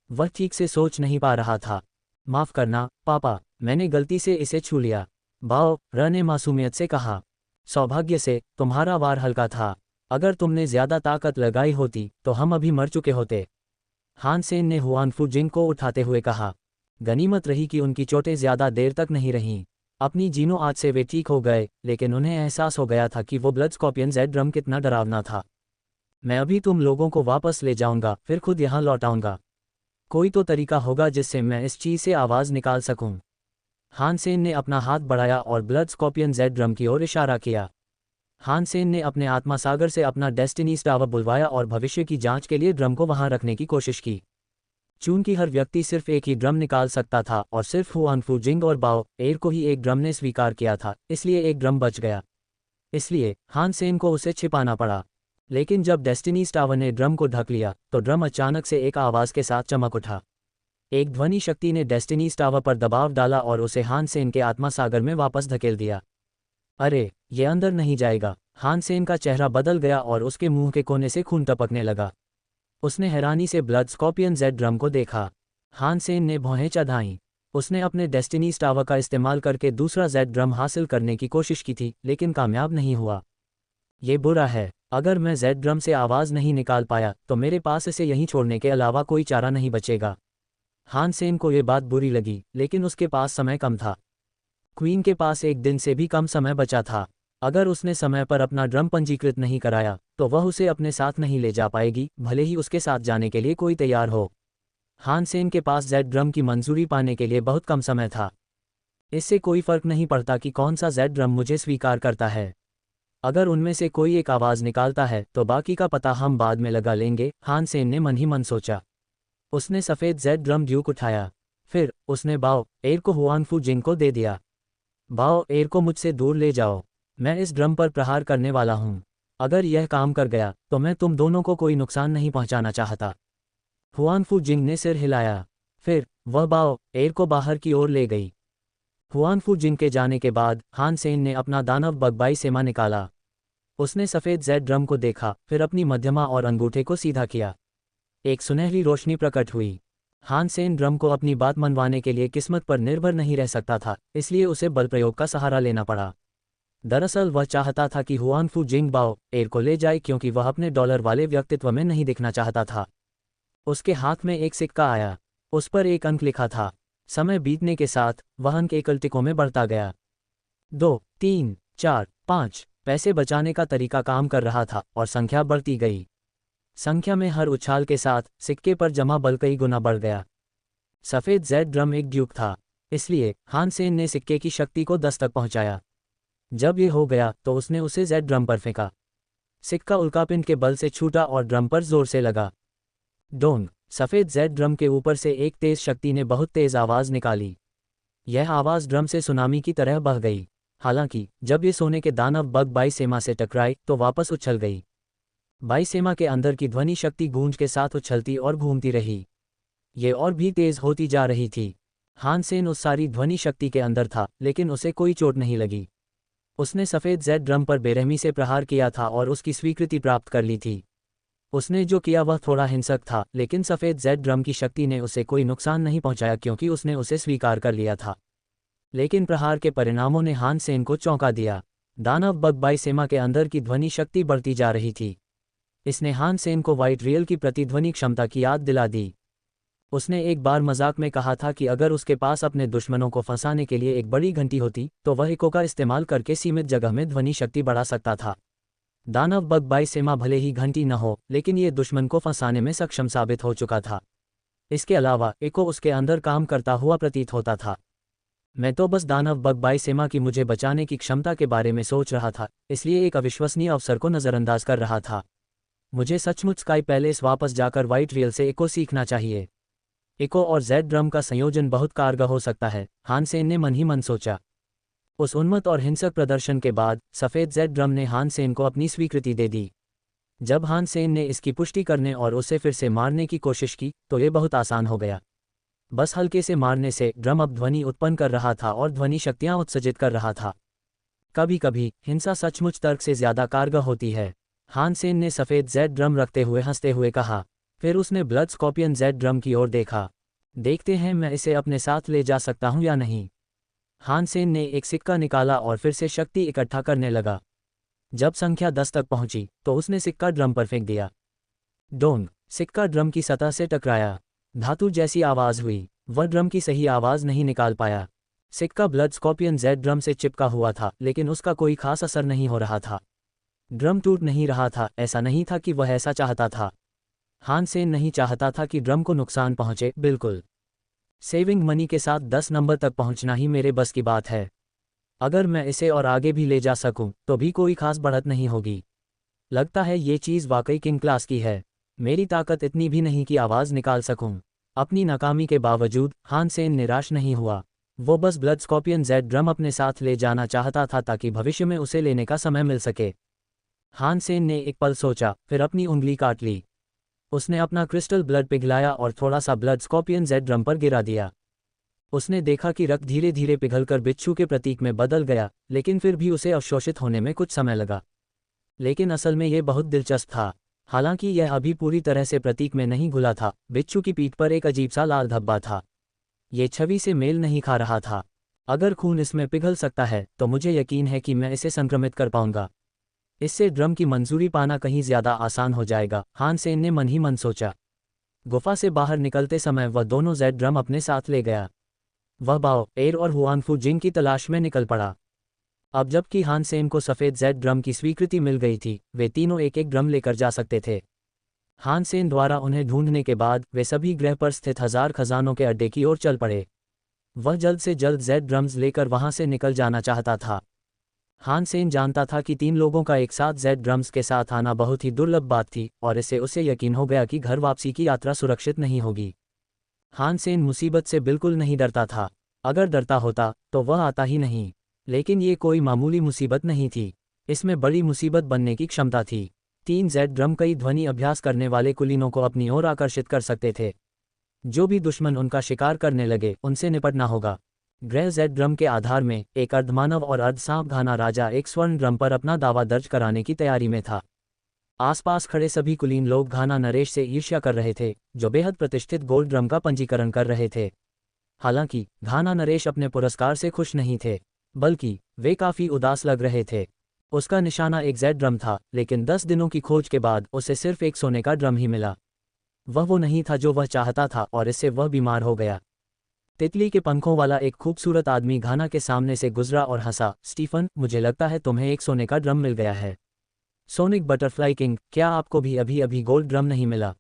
वह ठीक से सोच नहीं पा रहा था। माफ करना पापा, मैंने गलती से इसे छू लिया, बाओ र ने मासूमियत से कहा। सौभाग्य से तुम्हारा वार हल्का था। अगर तुमने ज्यादा ताकत लगाई होती तो हम अभी मर चुके होते। हान सेन ने हुआनफू जिंग को उठाते हुए कहा। गनीमत रही कि उनकी चोटें ज्यादा देर तक नहीं रहीं। अपनी जीनों आज से वे ठीक हो गए, लेकिन उन्हें एहसास हो गया था कि वो ब्लड स्कॉर्पियन जेड ड्रम कितना डरावना था। मैं अभी तुम लोगों को वापस ले जाऊंगा, फिर खुद यहाँ लौट आऊंगा। कोई तो तरीका होगा जिससे मैं इस चीज से आवाज निकाल सकूं। हान सेन ने अपना हाथ बढ़ाया और ब्लड स्कॉर्पियन जेड ड्रम की ओर इशारा किया। हान सेन ने अपने आत्मा सागर से अपना डेस्टिनी स्टावर बुलवाया और भविष्य की जांच के लिए ड्रम को वहां रखने की कोशिश की। चूंकि हर व्यक्ति सिर्फ एक ही ड्रम निकाल सकता था और सिर्फ हुआनफू जिंग और बाओ एर को ही एक ड्रम ने स्वीकार किया था, इसलिए एक ड्रम बच गया। इसलिए हान सेन को उसे छिपाना पड़ा। लेकिन जब डेस्टिनी स्टावर ने ड्रम को ढक लिया तो ड्रम अचानक से एक आवाज़ के साथ चमक उठा। एक ध्वनि शक्ति ने डेस्टिनी स्टावर पर दबाव डाला और उसे हान सेन के आत्मा सागर में वापस धकेल दिया। अरे, ये अंदर नहीं जाएगा। हान सेन का चेहरा बदल गया और उसके मुंह के कोने से खून टपकने लगा। उसने हैरानी से ब्लड स्कॉर्पियन जेड ड्रम को देखा। हान सेन ने भौहें चढ़ाईं। उसने अपने डेस्टिनी स्टावर का इस्तेमाल करके दूसरा जेड ड्रम हासिल करने की कोशिश की थी, लेकिन कामयाब नहीं हुआ। ये बुरा है। अगर मैं जेड ड्रम से आवाज़ नहीं निकाल पाया तो मेरे पास इसे यहीं छोड़ने के अलावा कोई चारा नहीं बचेगा। हान सेन को ये बात बुरी लगी, लेकिन उसके पास समय कम था। क्वीन के पास एक दिन से भी कम समय बचा था। अगर उसने समय पर अपना ड्रम पंजीकृत नहीं कराया तो वह उसे अपने साथ नहीं ले जा पाएगी, भले ही उसके साथ जाने के लिए कोई तैयार हो। हान सेन के पास जेड ड्रम की मंजूरी पाने के लिए बहुत कम समय था। इससे कोई फर्क नहीं पड़ता कि कौन सा जेड ड्रम मुझे स्वीकार करता है। अगर उनमें से कोई एक आवाज़ निकालता है तो बाकी का पता हम बाद में लगा लेंगे, हान सेन ने मन ही मन सोचा। उसने सफ़ेद जेड ड्रम ड्यूक उठाया। फिर उसने बाओ एर को हुआनफू जिंग को दे दिया। बाओ एर को मुझसे दूर ले जाओ, मैं इस ड्रम पर प्रहार करने वाला हूँ। अगर यह काम कर गया तो मैं तुम दोनों को कोई नुकसान नहीं पहुंचाना चाहता। हुआनफू जिंग ने सिर हिलाया। फिर वह बाओ एर को बाहर की ओर ले गई। हुआनफू जिंग के जाने के बाद हान सेन ने अपना दानव बगबाई सेमा निकाला। उसने सफ़ेद जेड ड्रम को देखा, फिर अपनी मध्यमा और अंगूठे को सीधा किया। एक सुनहरी रोशनी प्रकट हुई। हान सेन ड्रम को अपनी बात मनवाने के लिए किस्मत पर निर्भर नहीं रह सकता था, इसलिए उसे बल प्रयोग का सहारा लेना पड़ा। दरअसल वह चाहता था कि हुआनफू जिंग बाओ एर को ले जाए, क्योंकि वह अपने डॉलर वाले व्यक्तित्व में नहीं दिखना चाहता था। उसके हाथ में एक सिक्का आया। उस पर एक अंक लिखा था। समय बीतने के साथ वह अंक एकल टिकों में बढ़ता गया। 2, 3, 4, 5 पैसे बचाने का तरीका काम कर रहा था और संख्या बढ़ती गई। संख्या में हर उछाल के साथ सिक्के पर जमा बल कई गुना बढ़ गया। सफ़ेद जेड ड्रम एक ड्यूक था, इसलिए हान सेन ने सिक्के की शक्ति को 10 तक पहुंचाया। जब ये हो गया तो उसने उसे जेड ड्रम पर फेंका। सिक्का उल्कापिंड के बल से छूटा और ड्रम पर जोर से लगा। डोंग। सफ़ेद जेड ड्रम के ऊपर से एक तेज शक्ति ने बहुत तेज आवाज़ निकाली। यह आवाज़ ड्रम से सुनामी की तरह बह गई। हालांकि जब ये सोने के दानव बग बाईसेमा से टकराए तो वापस उछल गई। बाईसेमा के अंदर की ध्वनि शक्ति गूंज के साथ उछलती और घूमती रही। ये और भी तेज होती जा रही थी। हान सेन उस सारी ध्वनि शक्ति के अंदर था, लेकिन उसे कोई चोट नहीं लगी। उसने सफ़ेद जेड ड्रम पर बेरहमी से प्रहार किया था और उसकी स्वीकृति प्राप्त कर ली थी। उसने जो किया वह थोड़ा हिंसक था, लेकिन सफ़ेद जेड ड्रम की शक्ति ने उसे कोई नुकसान नहीं पहुंचाया क्योंकि उसने उसे स्वीकार कर लिया था। लेकिन प्रहार के परिणामों ने हान सेन को चौंका दिया। दानव बग बाईसेमा के अंदर की ध्वनि शक्ति बढ़ती जा रही थी। इसने हान सेन को व्हाइट रियल की प्रतिध्वनि क्षमता की याद दिला दी। उसने एक बार मजाक में कहा था कि अगर उसके पास अपने दुश्मनों को फंसाने के लिए एक बड़ी घंटी होती तो वह इको का इस्तेमाल करके सीमित जगह में ध्वनि शक्ति बढ़ा सकता था। दानव बग बाईसेमा भले ही घंटी न हो, लेकिन ये दुश्मन को फंसाने में सक्षम साबित हो चुका था। इसके अलावा इको उसके अंदर काम करता हुआ प्रतीत होता था। मैं तो बस दानव बग बाईसेमा की मुझे बचाने की क्षमता के बारे में सोच रहा था, इसलिए एक अविश्वसनीय अवसर को नज़रअंदाज कर रहा था। मुझे सचमुच स्काई पैलेस वापस जाकर व्हाइट रियल से इको सीखना चाहिए। इको और जेड ड्रम का संयोजन बहुत कारगर हो सकता है, हान सेन ने मन ही मन सोचा। उस उन्मत्त और हिंसक प्रदर्शन के बाद सफ़ेद जेड ड्रम ने हान सेन को अपनी स्वीकृति दे दी। जब हान सेन ने इसकी पुष्टि करने और उसे फिर से मारने की कोशिश की तो ये बहुत आसान हो गया। बस हल्के से मारने से ड्रम अब ध्वनि उत्पन्न कर रहा था और ध्वनि शक्तियाँ उत्सर्जित कर रहा था। कभी कभी हिंसा सचमुच तर्क से ज़्यादा कारगर होती है, हान सेन ने सफ़ेद जेड ड्रम रखते हुए हंसते हुए कहा। फिर उसने ब्लड स्कॉर्पियन जेड ड्रम की ओर देखा। देखते हैं मैं इसे अपने साथ ले जा सकता हूं या नहीं। हान सेन ने एक सिक्का निकाला और फिर से शक्ति इकट्ठा करने लगा। जब संख्या 10 तक पहुंची तो उसने सिक्का ड्रम पर फेंक दिया। डोंग! सिक्का ड्रम की सतह से टकराया। धातु जैसी आवाज़ हुई। वह ड्रम की सही आवाज़ नहीं निकाल पाया। सिक्का ब्लड स्कॉर्पियन जेड ड्रम से चिपका हुआ था, लेकिन उसका कोई खास असर नहीं हो रहा था। ड्रम टूट नहीं रहा था। ऐसा नहीं था कि वह ऐसा चाहता था। हान सेन नहीं चाहता था कि ड्रम को नुकसान पहुंचे। बिल्कुल। सेविंग मनी के साथ 10 नंबर तक पहुंचना ही मेरे बस की बात है। अगर मैं इसे और आगे भी ले जा सकूं तो भी कोई खास बढ़त नहीं होगी। लगता है ये चीज़ वाकई किंग क्लास की है। मेरी ताकत इतनी भी नहीं कि आवाज़ निकाल सकूं। अपनी नाकामी के बावजूद हान सेन निराश नहीं हुआ। वो बस ब्लड स्कॉर्पियन जेड ड्रम अपने साथ ले जाना चाहता था ताकि भविष्य में उसे लेने का समय मिल सके। हान सेन ने एक पल सोचा, फिर अपनी उंगली काट ली। उसने अपना क्रिस्टल ब्लड पिघलाया और थोड़ा सा ब्लड स्कॉर्पियन जेड ड्रम पर गिरा दिया। उसने देखा कि रक्त धीरे धीरे पिघलकर बिच्छू के प्रतीक में बदल गया, लेकिन फिर भी उसे अवशोषित होने में कुछ समय लगा। लेकिन असल में यह बहुत दिलचस्प था। हालांकि यह अभी पूरी तरह से प्रतीक में नहीं घुला था। बिच्छू की पीठ पर एक अजीब सा लाल धब्बा था। ये छवि से मेल नहीं खा रहा था। अगर खून इसमें पिघल सकता है तो मुझे यकीन है कि मैं इसे संक्रमित कर पाऊंगा। इससे ड्रम की मंजूरी पाना कहीं ज़्यादा आसान हो जाएगा, हान सेन ने मन ही मन सोचा। गुफा से बाहर निकलते समय वह दोनों जेड ड्रम अपने साथ ले गया। वह बाओ, एर और हुआनफू जिंग की तलाश में निकल पड़ा। अब जबकि हान सेन को सफ़ेद जेड ड्रम की स्वीकृति मिल गई थी, वे तीनों एक एक ड्रम लेकर जा सकते थे। हान सेन द्वारा उन्हें ढूंढने के बाद वे सभी ग्रह पर स्थित 1000 खजानों के अड्डे की ओर चल पड़े। वह जल्द से जल्द जेड ड्रम्स लेकर वहां से निकल जाना चाहता था। हान सेन जानता था कि 3 लोगों का एक साथ जेड ड्रम्स के साथ आना बहुत ही दुर्लभ बात थी, और इससे उसे यकीन हो गया कि घर वापसी की यात्रा सुरक्षित नहीं होगी। हान सेन मुसीबत से बिल्कुल नहीं डरता था। अगर डरता होता तो वह आता ही नहीं। लेकिन ये कोई मामूली मुसीबत नहीं थी। इसमें बड़ी मुसीबत बनने की क्षमता थी। 3 जेड ड्रम कई ध्वनि अभ्यास करने वाले कुलीनों को अपनी ओर आकर्षित कर सकते थे। जो भी दुश्मन उनका शिकार करने लगे उनसे निपटना होगा। ग्रह जेड ड्रम के आधार में एक अर्धमानव और अर्धसांप घाना राजा एक स्वर्ण ड्रम पर अपना दावा दर्ज कराने की तैयारी में था। आसपास खड़े सभी कुलीन लोग घाना नरेश से ईर्ष्या कर रहे थे, जो बेहद प्रतिष्ठित गोल्ड ड्रम का पंजीकरण कर रहे थे। हालांकि घाना नरेश अपने पुरस्कार से खुश नहीं थे, बल्कि वे काफ़ी उदास लग रहे थे। उसका निशाना एक जेड ड्रम था, लेकिन 10 दिनों की खोज के बाद उसे सिर्फ एक सोने का ड्रम ही मिला। वह वो नहीं था जो वह चाहता था, और इससे वह बीमार हो गया। तितली के पंखों वाला एक खूबसूरत आदमी घाना के सामने से गुजरा और हंसा। स्टीफन, मुझे लगता है तुम्हें एक सोने का ड्रम मिल गया है। सोनिक बटरफ्लाई किंग, क्या आपको भी अभी अभी गोल्ड ड्रम नहीं मिला?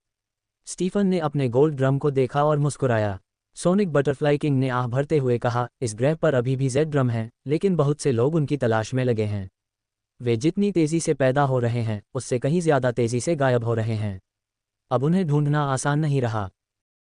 स्टीफन ने अपने गोल्ड ड्रम को देखा और मुस्कुराया। सोनिक बटरफ्लाई किंग ने आह भरते हुए कहा, इस ग्रह पर अभी भी जेड ड्रम हैं, लेकिन बहुत से लोग उनकी तलाश में लगे हैं। वे जितनी तेज़ी से पैदा हो रहे हैं उससे कहीं ज़्यादा तेज़ी से गायब हो रहे हैं। अब उन्हें ढूंढना आसान नहीं रहा।